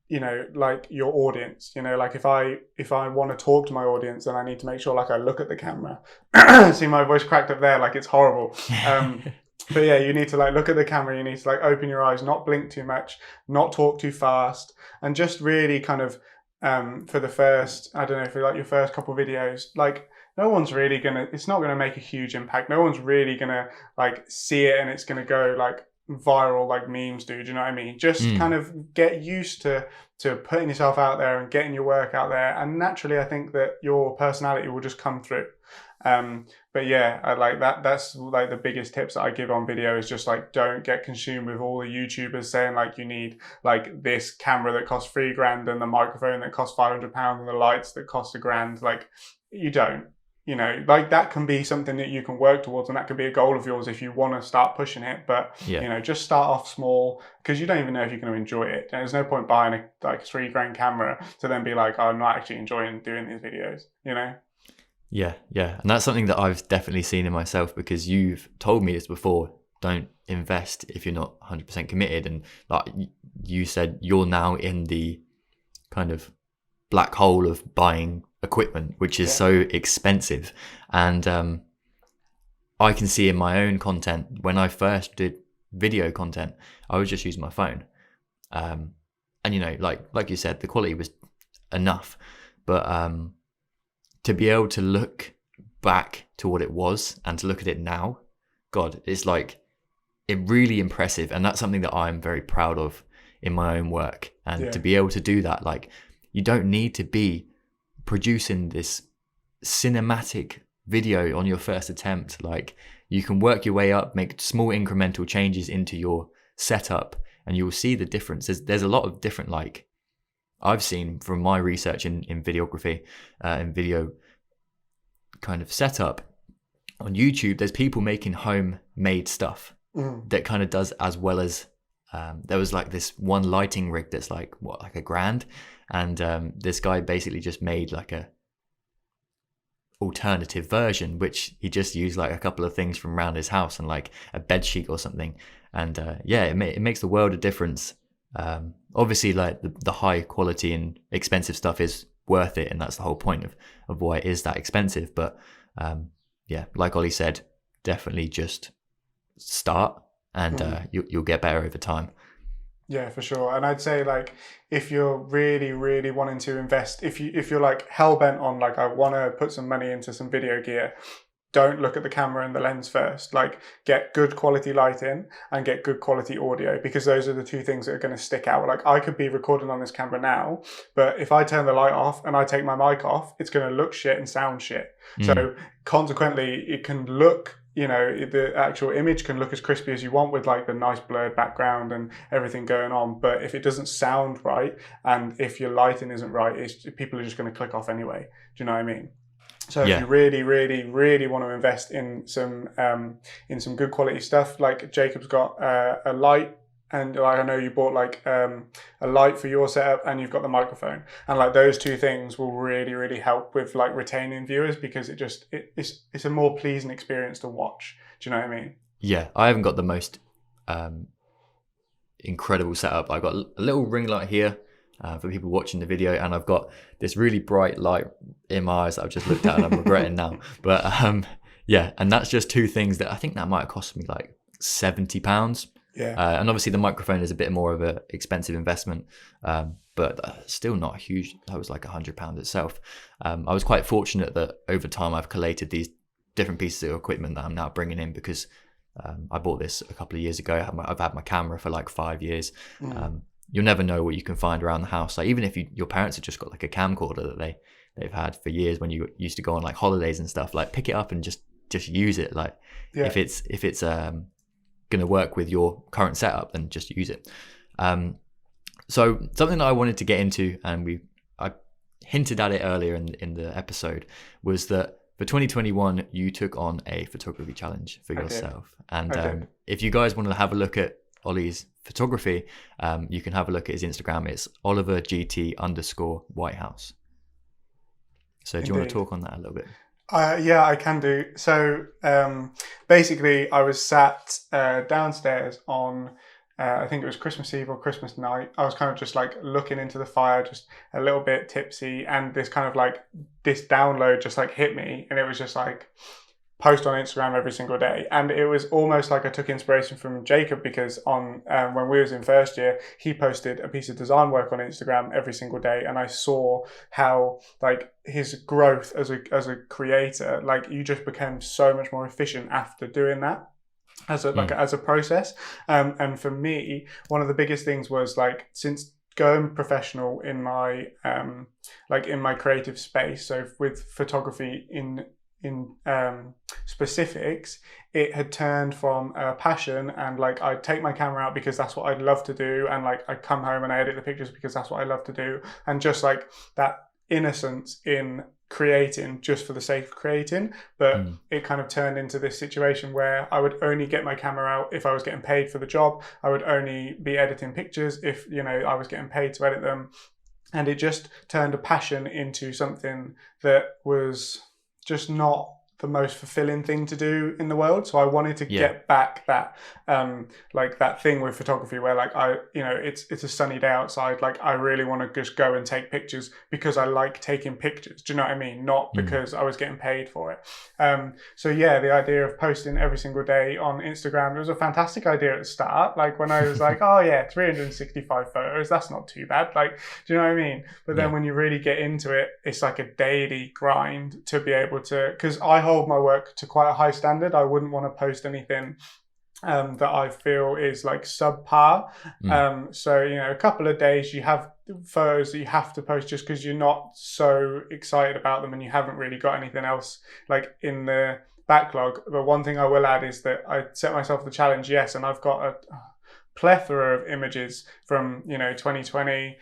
you know, like your audience. You know, like if I want to talk to my audience, then I need to make sure like I look at the camera. See my voice cracked up there, like it's horrible. But yeah, you need to like look at the camera, you need to like open your eyes, not blink too much, not talk too fast, and just really kind of for the first, I don't know, for like your first couple of videos, like no one's really gonna, it's not gonna make a huge impact. No one's really gonna like see it and it's gonna go like viral like memes do. Do you know what I mean? Just kind of get used to putting yourself out there and getting your work out there, and naturally I think that your personality will just come through. But yeah, I like that. That's like the biggest tips that I give on video is just like, don't get consumed with all the YouTubers saying like you need like this camera that costs $3,000 and the microphone that costs £500 and the lights that cost £1,000. Like, you don't. You know, like that can be something that you can work towards, and that can be a goal of yours if you want to start pushing it. But you know, just start off small, because you don't even know if you're going to enjoy it. And there's no point buying a like $3,000 camera to then be like, oh, I'm not actually enjoying doing these videos. You know? Yeah, and that's something that I've definitely seen in myself, because you've told me this before. Don't invest if you're not 100% committed, and like you said, you're now in the kind of black hole of buying equipment, which is so expensive. And I can see in my own content, when I first did video content, I was just using my phone, and you know, like you said, the quality was enough, but to be able to look back to what it was and to look at it now, God, it's like it really impressive. And that's something that I'm very proud of in my own work. And to be able to do that, like, you don't need to be producing this cinematic video on your first attempt. Like, you can work your way up, make small incremental changes into your setup, and you'll see the difference. There's a lot of different, like, I've seen from my research in videography and video kind of setup on YouTube, there's people making homemade stuff that kind of does as well as there was like this one lighting rig that's like like $1,000, and this guy basically just made like a alternative version, which he just used like a couple of things from around his house and like a bed sheet or something, and it makes the world of difference. Obviously, like the high quality and expensive stuff is worth it, and that's the whole point of why it is that expensive. But like Ollie said, definitely just start, and you'll get better over time. Yeah, for sure. And I'd say, like, if you're really, really wanting to invest, if you're like hell bent on like, I want to put some money into some video gear, don't look at the camera and the lens first. Like, get good quality lighting and get good quality audio, because those are the two things that are going to stick out. Like, I could be recording on this camera now, but if I turn the light off and I take my mic off, it's going to look shit and sound shit. So consequently, it can look, you know, the actual image can look as crispy as you want with like the nice blurred background and everything going on. But if it doesn't sound right, and if your lighting isn't right, people are just going to click off anyway. Do you know what I mean? So if you really, really, really want to invest in some good quality stuff, like Jacob's got a light, and like I know you bought like a light for your setup, and you've got the microphone, and like those two things will really, really help with like retaining viewers, because it's a more pleasing experience to watch. Do you know what I mean? Yeah, I haven't got the most incredible setup. I've got a little ring light here. For people watching the video, and I've got this really bright light in my eyes that I've just looked at and I'm regretting now. But and that's just two things that I think that might have cost me like £70. And obviously the microphone is a bit more of an expensive investment, but still not huge. That was like £100 itself. I was quite fortunate that over time I've collated these different pieces of equipment that I'm now bringing in, because I bought this a couple of years ago. I've had my camera for like 5 years. You'll never know what you can find around the house. Like, even if your parents have just got like a camcorder that they they've had for years when you used to go on like holidays and stuff. Like pick it up and just use it. Like if it's going to work with your current setup, then just use it. So something that I wanted to get into, and I hinted at it earlier in the episode, was that for 2021 you took on a photography challenge for yourself. And if you guys want to have a look at Ollie's photography, you can have a look at his Instagram. It's Oliver_GT_Whitehouse. So do you want to talk on that a little bit? Yeah, I can do. So basically, I was sat downstairs on, I think it was Christmas Eve or Christmas night. I was kind of just like looking into the fire, just a little bit tipsy, and this kind of like this download just like hit me, and it was just like post on Instagram every single day. And it was almost like I took inspiration from Jacob, because on when we was in first year, he posted a piece of design work on Instagram every single day, and I saw how like his growth as a creator, like you just became so much more efficient after doing that as a process. And for me, one of the biggest things was like, since going professional in my in my creative space, so with photography in specifics, it had turned from a passion, and like I'd take my camera out because that's what I'd love to do, and like I'd come home and I edit the pictures because that's what I love to do, and just like that innocence in creating just for the sake of creating. But it kind of turned into this situation where I would only get my camera out if I was getting paid for the job. I would only be editing pictures if, you know, I was getting paid to edit them. And it just turned a passion into something that was just not the most fulfilling thing to do in the world. So I wanted to get back that like that thing with photography where like I, you know, it's a sunny day outside, like I really want to just go and take pictures because I like taking pictures. Do you know what I mean? Not because I was getting paid for it. So yeah, the idea of posting every single day on Instagram, it was a fantastic idea at the start. Like when I was like, oh yeah, 365 photos, that's not too bad. Like, do you know what I mean? But then when you really get into it, it's like a daily grind to be able to, because I hold my work to quite a high standard. I wouldn't want to post anything that I feel is like subpar. So, you know, a couple of days you have photos that you have to post just because you're not so excited about them and you haven't really got anything else like in the backlog. But one thing I will add is that I set myself the challenge, yes, and I've got a plethora of images from, you know, 2020,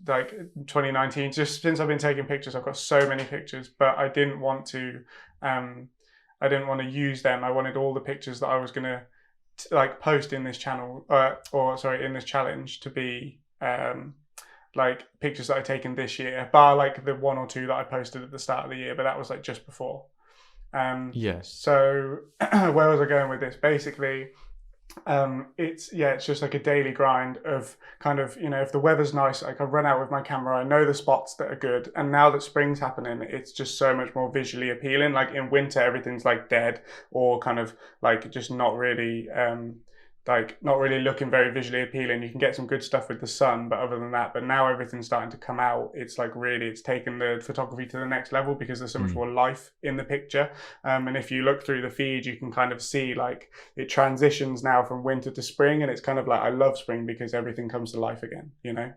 like 2019. Just since I've been taking pictures, I've got so many pictures, but I didn't want to use them. I wanted all the pictures that I was gonna like post in this channel, in this challenge, to be like pictures that I've taken this year, bar like the one or two that I posted at the start of the year, but that was like just before. So where was I going with this? Basically, it's just like a daily grind of kind of, you know, if the weather's nice, like I run out with my camera, I know the spots that are good, and now that spring's happening, it's just so much more visually appealing. Like in winter, everything's like dead or kind of like just not really looking very visually appealing. You can get some good stuff with the sun, but other than that, but now everything's starting to come out. It's like really, it's taken the photography to the next level because there's so much more life in the picture. And if you look through the feed, you can kind of see like it transitions now from winter to spring, and it's kind of like, I love spring because everything comes to life again, you know?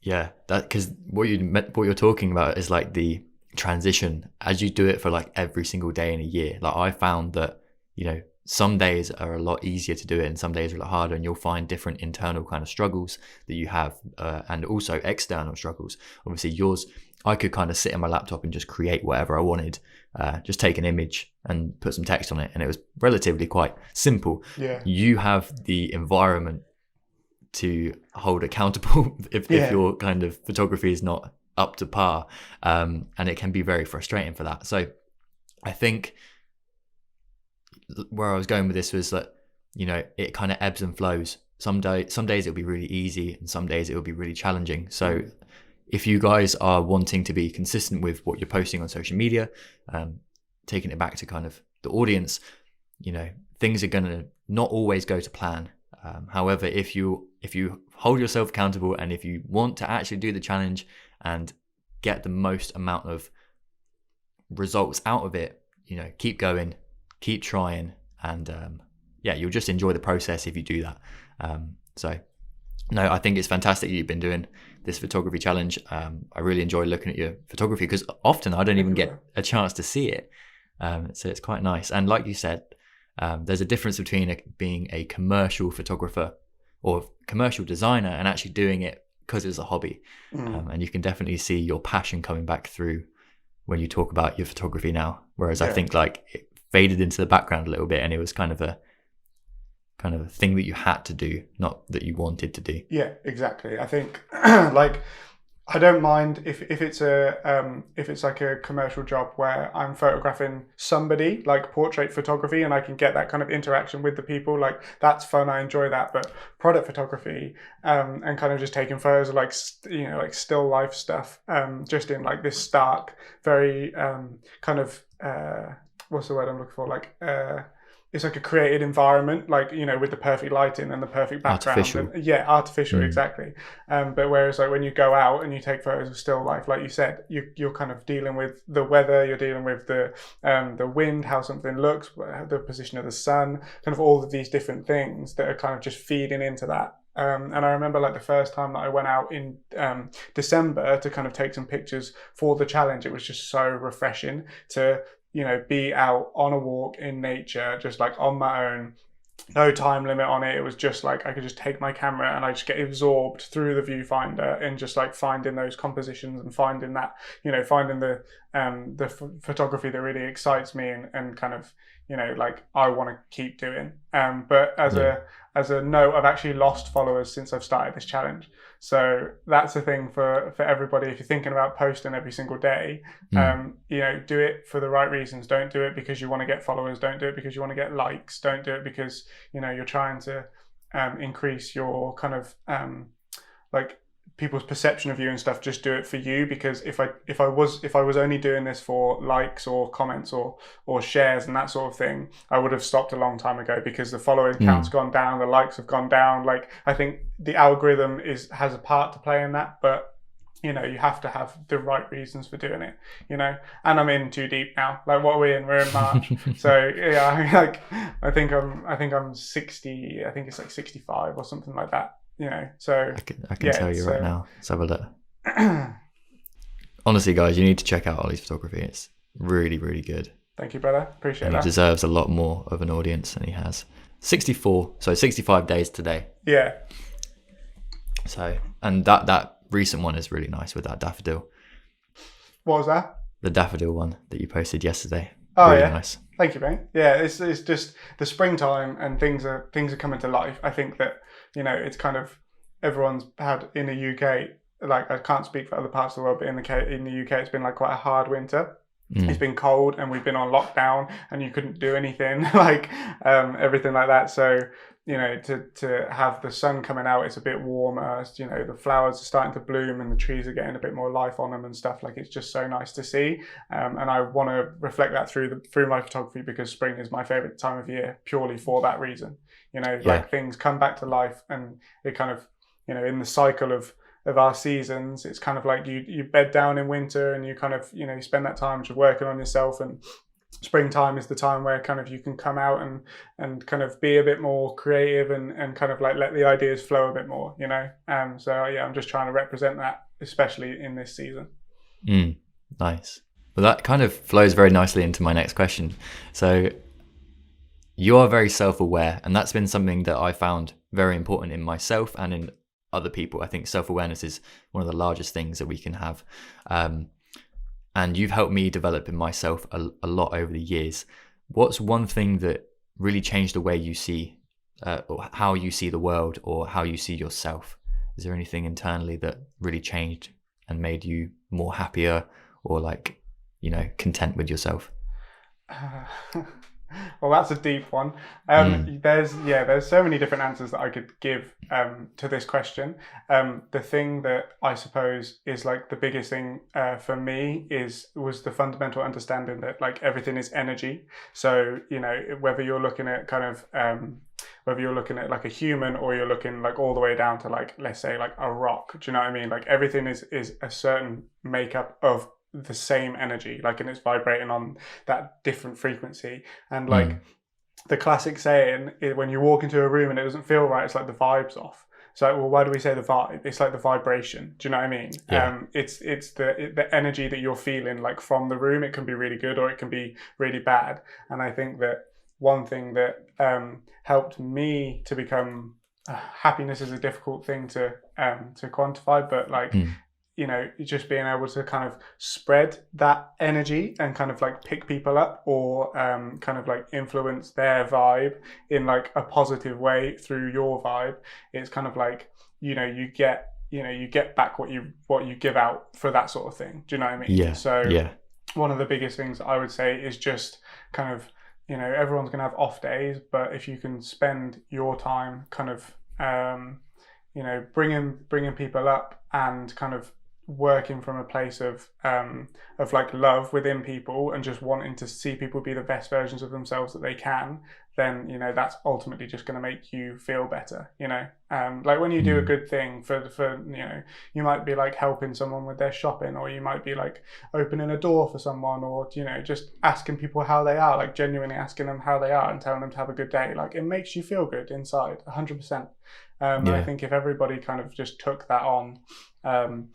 Yeah, that, because what you're talking about is like the transition as you do it for like every single day in a year. Like I found that, you know, some days are a lot easier to do it and some days are a lot harder, and you'll find different internal kind of struggles that you have, and also external struggles. Obviously yours, I could kind of sit in my laptop and just create whatever I wanted, just take an image and put some text on it, and it was relatively quite simple. You have the environment to hold accountable if your kind of photography is not up to par, and it can be very frustrating for that. So I think where I was going with this was that, you know, it kind of ebbs and flows. Some days it'll be really easy and some days it will be really challenging. So if you guys are wanting to be consistent with what you're posting on social media, taking it back to kind of the audience, you know, things are going to not always go to plan. However, if you hold yourself accountable and if you want to actually do the challenge and get the most amount of results out of it, you know, keep going, keep trying, and you'll just enjoy the process if you do that. So No, I think it's fantastic you've been doing this photography challenge. I really enjoy looking at your photography because often I don't even get a chance to see it. So it's quite nice. And like you said, there's a difference between being a commercial photographer or commercial designer and actually doing it because it's a hobby. And you can definitely see your passion coming back through when you talk about your photography now. Whereas I think like it faded into the background a little bit and it was kind of a thing that you had to do, not that you wanted to do. Yeah, exactly. I think like I don't mind if it's like a commercial job where I'm photographing somebody, like portrait photography, and I can get that kind of interaction with the people. Like that's fun. I enjoy that. But product photography and kind of just taking photos of like like still life stuff, just in like this stark, very kind of what's the word I'm looking for? Like it's like a created environment, like, with the perfect lighting and the perfect background. Artificial. Artificial, exactly. But whereas like when you go out and you take photos of still life, like you said, you're kind of dealing with the weather, you're dealing with the wind, how something looks, the position of the sun, kind of all of these different things that are kind of just feeding into that. And I remember like the first time that I went out in December to kind of take some pictures for the challenge, it was just so refreshing to be out on a walk in nature, just like on my own, no time limit on it. It was just like I could just take my camera and I just get absorbed through the viewfinder and just like finding those compositions and finding that, finding the photography that really excites me and kind of, like I want to keep doing. But as a note, I've actually lost followers since I've started this challenge. So that's a thing for everybody. If you're thinking about posting every single day, do it for the right reasons. Don't do it because you want to get followers. Don't do it because you want to get likes. Don't do it because, you're trying to increase your kind of like people's perception of you and stuff. Just do it for you, because if I was only doing this for likes or comments or shares and that sort of thing, I would have stopped a long time ago, because the following count's gone down, the likes have gone down. Like I think the algorithm has a part to play in that, but you have to have the right reasons for doing it, and I'm in too deep now. Like what are we in? We're in March. So yeah, I think I'm 60, I think it's like 65 or something like that. So I can tell you right now. Let's have a look. Honestly, guys, you need to check out Ollie's photography. It's really, really good. Thank you, brother. Appreciate that. He deserves a lot more of an audience than he has. 65 days today. Yeah. So, and that recent one is really nice with that daffodil. What was that? The daffodil one that you posted yesterday. Oh, really yeah. Nice. Thank you, mate. Yeah, it's just the springtime and things are coming to life. I think that, it's kind of, everyone's had in the UK, like I can't speak for other parts of the world, but in the UK it's been like quite a hard winter. It's been cold and we've been on lockdown and you couldn't do anything, like everything like that. So, to have the sun coming out, it's a bit warmer, the flowers are starting to bloom and the trees are getting a bit more life on them and stuff. Like it's just so nice to see. And I want to reflect that through my photography, because spring is my favorite time of year purely for that reason. Like things come back to life and it kind of, in the cycle of our seasons, it's kind of like you bed down in winter and you kind of, you spend that time just working on yourself, and springtime is the time where kind of you can come out and kind of be a bit more creative and kind of like let the ideas flow a bit more, so yeah, I'm just trying to represent that, especially in this season. Nice. Well, that kind of flows very nicely into my next question. So you are very self-aware, and that's been something that I found very important in myself and in other people. I think self-awareness is one of the largest things that we can have. And you've helped me develop in myself a lot over the years. What's one thing that really changed the way you see, or how you see the world, or how you see yourself? Is there anything internally that really changed and made you more happier, or like, content with yourself? Well, that's a deep one. There's so many different answers that I could give to this question. The thing that I suppose is like the biggest thing for me was the fundamental understanding that like everything is energy. So whether you're looking at kind of whether you're looking at like a human, or you're looking like all the way down to like, let's say like a rock. Do you know what I mean? Like everything is a certain makeup of the same energy, like, and it's vibrating on that different frequency. And like the classic saying is, when you walk into a room and it doesn't feel right, it's like the vibe's off. So, well, why do we say the vibe? It's like the vibration. Do you know what I mean? Yeah. It's the energy that you're feeling like from the room. It can be really good or it can be really bad. And I think that one thing that helped me to become happiness is a difficult thing to quantify, but like just being able to kind of spread that energy and kind of like pick people up or kind of like influence their vibe in like a positive way through your vibe. It's kind of like you get back what you give out for that sort of thing. Do you know what I mean? Yeah. So Yeah. one of the biggest things I would say is just kind of everyone's going to have off days, but if you can spend your time kind of bringing people up and kind of working from a place of like love within people and just wanting to see people be the best versions of themselves that they can, then that's ultimately just going to make you feel better. Like when you do a good thing for you might be like helping someone with their shopping, or you might be like opening a door for someone, or just asking people how they are, like genuinely asking them how they are and telling them to have a good day. Like it makes you feel good inside 100%. And I think if everybody kind of just took that on and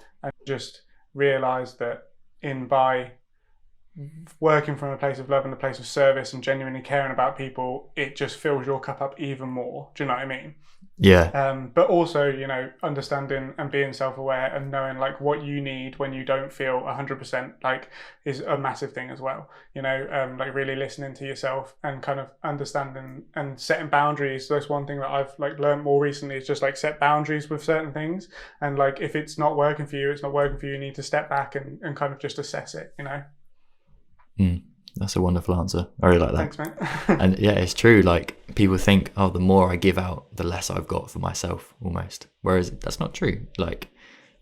just realized that by working from a place of love and a place of service and genuinely caring about people, it just fills your cup up even more. Do you know what I mean? Yeah. But also, understanding and being self-aware and knowing like what you need when you don't feel 100% like is a massive thing as well. Like really listening to yourself and kind of understanding and setting boundaries. So that's one thing that I've like learned more recently, is just like set boundaries with certain things. And like if it's not working for you, it's not working for you. You need to step back and kind of just assess it. That's a wonderful answer. I really like that. Thanks, mate. And yeah, it's true. Like people think, oh, the more I give out, the less I've got for myself, almost. Whereas that's not true. Like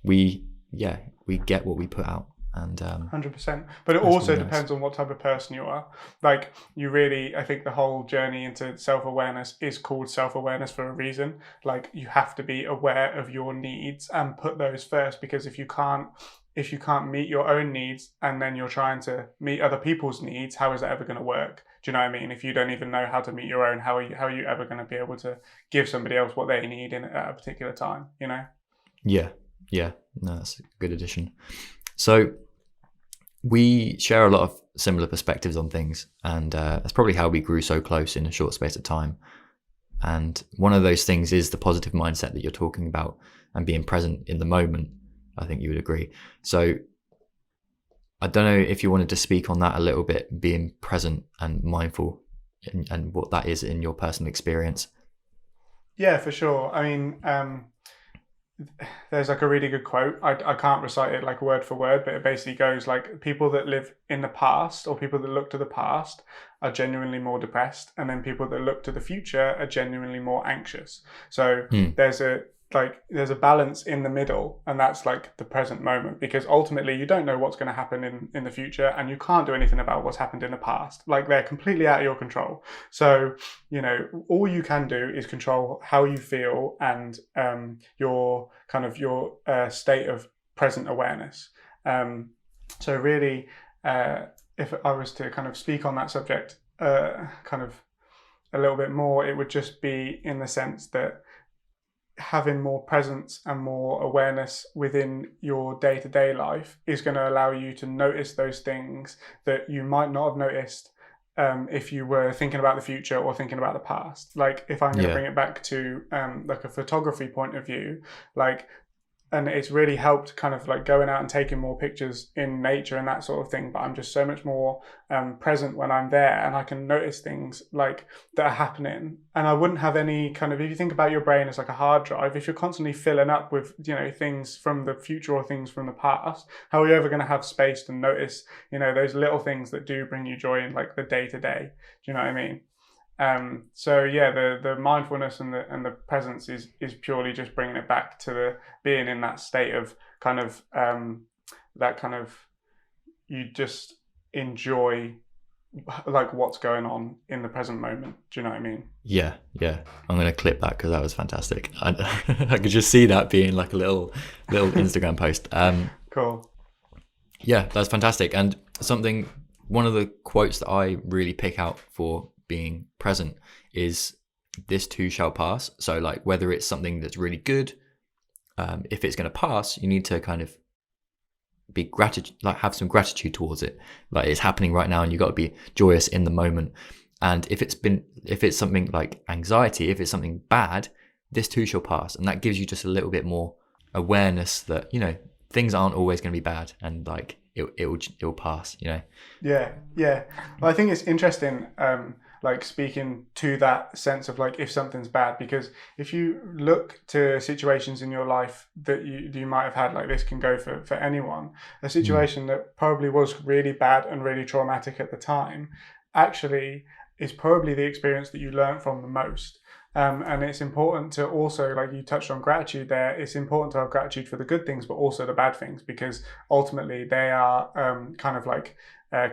we get what we put out, and 100%. But it also depends on what type of person you are. Like I think the whole journey into self-awareness is called self-awareness for a reason. Like you have to be aware of your needs and put those first, because if you can't meet your own needs and then you're trying to meet other people's needs, how is that ever going to work? Do you know what I mean? If you don't even know how to meet your own, how are you ever going to be able to give somebody else what they need at a particular time? Yeah. No, that's a good addition. So we share a lot of similar perspectives on things, and that's probably how we grew so close in a short space of time. And one of those things is the positive mindset that you're talking about and being present in the moment. I think you would agree. So I don't know if you wanted to speak on that a little bit, being present and mindful, and what that is in your personal experience. Yeah, for sure. I mean, there's like a really good quote. I can't recite it like word for word, but it basically goes like, people that live in the past or people that look to the past are genuinely more depressed, and then people that look to the future are genuinely more anxious. So there's a balance in the middle, and that's like the present moment, because ultimately you don't know what's going to happen in the future, and you can't do anything about what's happened in the past. Like they're completely out of your control. So all you can do is control how you feel and your state of present awareness. So really, if I was to kind of speak on that subject kind of a little bit more, it would just be in the sense that having more presence and more awareness within your day-to-day life is going to allow you to notice those things that you might not have noticed if you were thinking about the future or thinking about the past. Like if I'm going to bring it back to like a photography point of view, and it's really helped kind of like going out and taking more pictures in nature and that sort of thing. But I'm just so much more present when I'm there, and I can notice things like that are happening. And I wouldn't have any kind of, if you think about your brain as like a hard drive, if you're constantly filling up with, things from the future or things from the past, how are you ever going to have space to notice, those little things that do bring you joy in like the day to day? Do you know what I mean? So yeah, the mindfulness and the presence is purely just bringing it back to the being in that state of kind of that kind of, you just enjoy like what's going on in the present moment. Do you know what I mean? Yeah. I'm going to clip that because that was fantastic. I could just see that being like a little Instagram post. Cool. Yeah, that's fantastic. And one of the quotes that I really pick out for being present is this too shall pass. So like whether it's something that's really good, if it's going to pass, you need to kind of be gratitude, like have some gratitude towards it. Like it's happening right now and you got to be joyous in the moment. And if it's something like anxiety, if it's something bad, this too shall pass. And that gives you just a little bit more awareness that, you know, things aren't always going to be bad, and like it'll pass, you know. Yeah. Well, I think it's interesting, like speaking to that sense of like if something's bad, because if you look to situations in your life that you might have had, like this can go for anyone, a situation that probably was really bad and really traumatic at the time, actually is probably the experience that you learn from the most. And it's important to also, like you touched on gratitude there, it's important to have gratitude for the good things, but also the bad things, because ultimately they are kind of like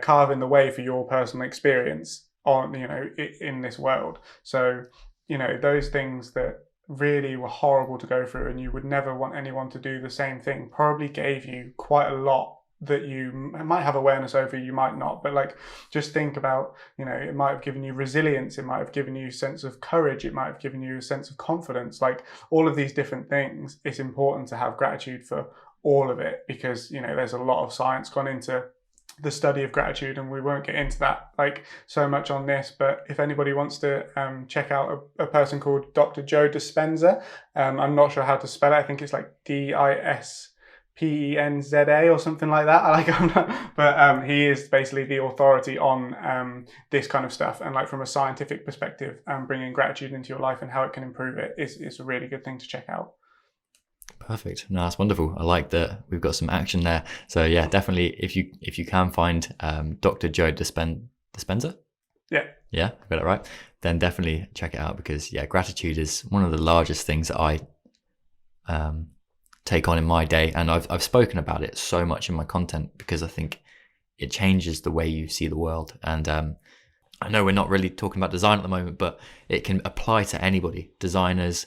carving the way for your personal experience on, you know, in this world. So, you know, those things that really were horrible to go through and you would never want anyone to do the same thing probably gave you quite a lot that you might have awareness over, you might not, but like just think about, you know, it might have given you resilience, it might have given you a sense of courage, it might have given you a sense of confidence, like all of these different things. It's important to have gratitude for all of it, because, you know, there's a lot of science gone into the study of gratitude, and we won't get into that like so much on this, but if anybody wants to check out a person called Dr. Joe Dispenza, I'm not sure how to spell it, I think it's like Dispenza or something like that. But he is basically the authority on this kind of stuff, and like from a scientific perspective, bringing gratitude into your life and how it can improve it is a really good thing to check out. Perfect. No, that's wonderful. I like that we've got some action there. So yeah, definitely if you can find Dr. Joe Dispenza. Yeah, I got it right. Then definitely check it out, because yeah, gratitude is one of the largest things that I take on in my day, and I've spoken about it so much in my content because I think it changes the way you see the world. And I know we're not really talking about design at the moment, but it can apply to anybody, designers,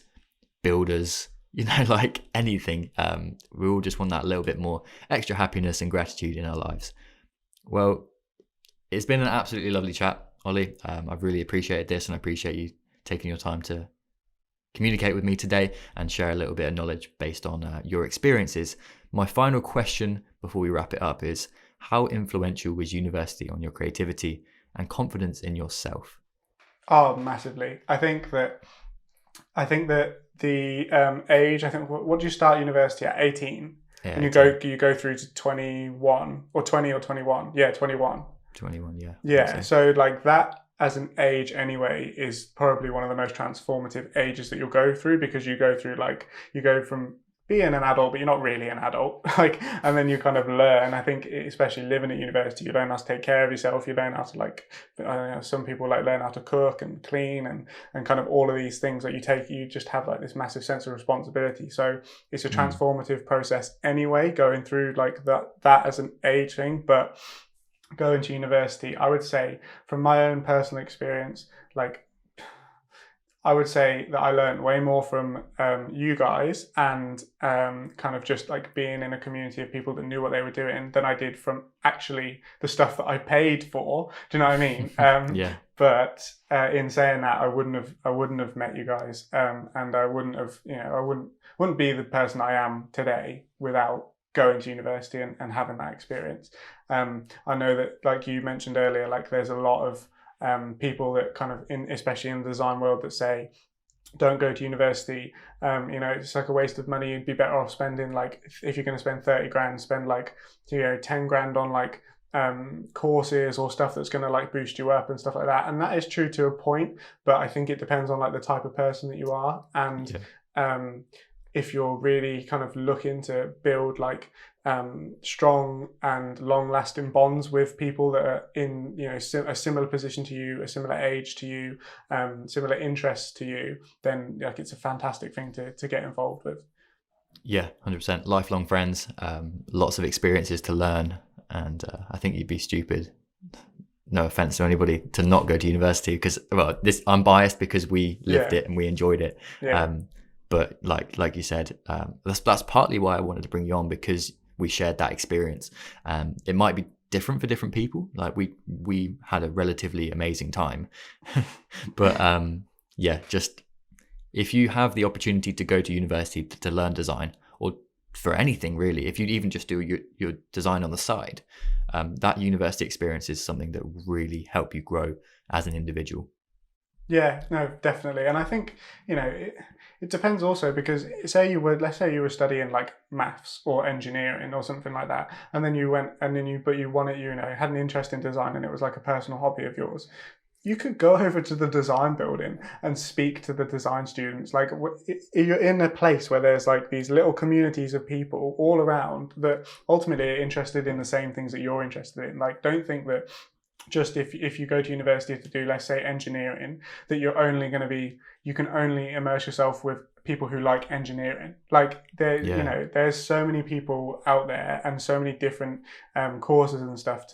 builders, you know, like anything. We all just want that little bit more extra happiness and gratitude in our lives. Well, it's been an absolutely lovely chat, Ollie. I've really appreciated this, and I appreciate you taking your time to communicate with me today and share a little bit of knowledge based on your experiences. My final question before we wrap it up is, how influential was university on your creativity and confidence in yourself? Oh, massively. I think that the age, I think, what do you start university at? 18? Yeah, and you go through to 21 or 20 or 21. Yeah, 21. 21, yeah. Yeah, so like that as an age anyway is probably one of the most transformative ages that you'll go through, because you go from being an adult, but you're not really an adult, like, and then you kind of learn. I think especially living at university, you learn how to take care of yourself. You learn how to, like, I don't know, some people like learn how to cook and clean and kind of all of these things that you just have like this massive sense of responsibility. So it's a transformative process anyway, going through like that as an age thing. But going to university, I would say from my own personal experience, like, I would say that I learned way more from you guys and kind of just like being in a community of people that knew what they were doing than I did from actually the stuff that I paid for. Do you know what I mean? Yeah. But in saying that, I wouldn't have met you guys, and I wouldn't have, you know, I wouldn't be the person I am today without going to university and having that experience. I know that, like you mentioned earlier, like there's a lot of people that kind of especially in the design world, that say don't go to university, you know, it's like a waste of money, you'd be better off spending, like, if you're going to spend 30 grand, spend like, you know, 10 grand on like courses or stuff that's going to like boost you up and stuff like that. And that is true to a point, but I think it depends on like the type of person that you are. And if you're really kind of looking to build like strong and long-lasting bonds with people that are in, you know, a similar position to you, a similar age to you, similar interests to you, then like it's a fantastic thing to get involved with. Yeah, 100%. Lifelong friends, lots of experiences to learn, and I think you'd be stupid, no offense to anybody, to not go to university, because, well, I'm biased because we lived it and we enjoyed it. But like you said, that's partly why I wanted to bring you on, because we shared that experience. It might be different for different people. Like we had a relatively amazing time, but yeah, just if you have the opportunity to go to university to learn design, or for anything really, if you even just do your design on the side, that university experience is something that will really help you grow as an individual. Yeah, no, definitely. And I think, it depends also, because let's say you were studying like maths or engineering or something like that, and then you went and then you wanted, had an interest in design and it was like a personal hobby of yours. You could go over to the design building and speak to the design students. Like, you're in a place where there's like these little communities of people all around that ultimately are interested in the same things that you're interested in. Like, don't think that just if you go to university to do, let's say, engineering, that you can only immerse yourself with people who like engineering. Like, there's so many people out there and so many different courses and stuff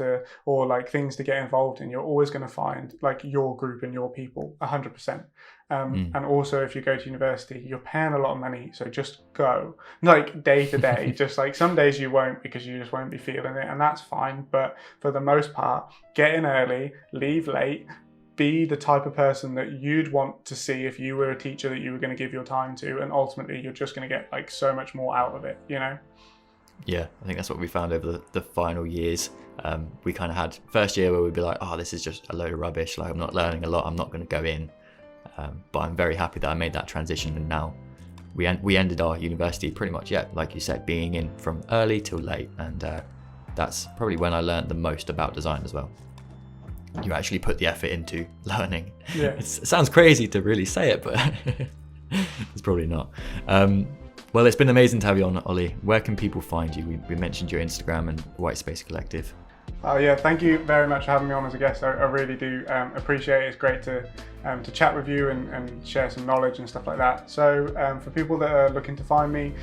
or like things to get involved in. You're always going to find like your group and your people 100%. And also, if you go to university, you're paying a lot of money, so just go, like, day to day. Just like some days you won't, because you just won't be feeling it, and that's fine. But for the most part, get in early, leave late, be the type of person that you'd want to see if you were a teacher that you were going to give your time to, and ultimately you're just going to get like so much more out of it, Yeah, I think that's what we found over the final years. We kind of had first year where we'd be like, oh, this is just a load of rubbish, like I'm not learning a lot, I'm not going to go in. But I'm very happy that I made that transition, and now we ended our university pretty much, like you said, being in from early till late, and that's probably when I learned the most about design as well. You actually put the effort into learning. Yeah. It sounds crazy to really say it, but it's probably not. Well, it's been amazing to have you on, Ollie. Where can people find you? We mentioned your Instagram and White Space Collective. Oh yeah, thank you very much for having me on as a guest. I really do appreciate it. It's great to chat with you and share some knowledge and stuff like that. So for people that are looking to find me,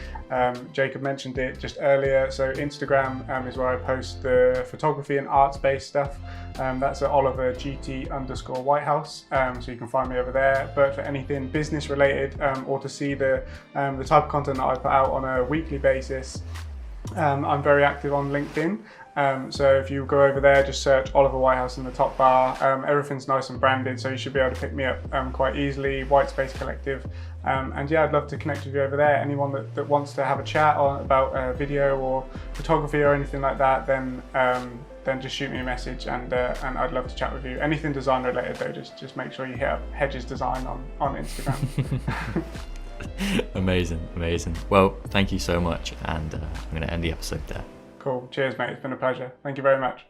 Jacob mentioned it just earlier. So Instagram is where I post the photography and arts-based stuff. That's at Oliver GT_Whitehouse. So you can find me over there. But for anything business related, or to see the type of content that I put out on a weekly basis, I'm very active on LinkedIn. So if you go over there, just search Oliver Whitehouse in the top bar. Everything's nice and branded, so you should be able to pick me up quite easily. White Space Collective. And yeah, I'd love to connect with you over there. Anyone that wants to have a chat about video or photography or anything like that, then just shoot me a message, and I'd love to chat with you. Anything design related though, just make sure you hit up Hedges Design on Instagram. Amazing. Well, thank you so much, and I'm going to end the episode there. Cool. Cheers, mate. It's been a pleasure. Thank you very much.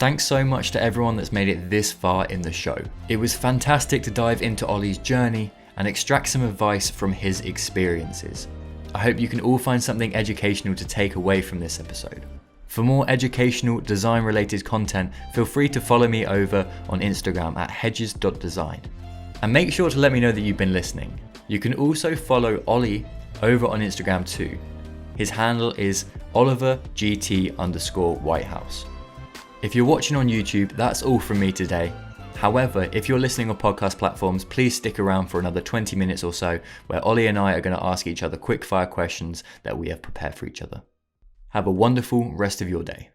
Thanks so much to everyone that's made it this far in the show. It was fantastic to dive into Ollie's journey and extract some advice from his experiences. I hope you can all find something educational to take away from this episode. For more educational design related content, feel free to follow me over on Instagram at hedges.design. And make sure to let me know that you've been listening. You can also follow Ollie over on Instagram too. His handle is Oliver GT_Whitehouse. If you're watching on YouTube, that's all from me today. However, if you're listening on podcast platforms, please stick around for another 20 minutes or so, where Ollie and I are going to ask each other quick fire questions that we have prepared for each other. Have a wonderful rest of your day.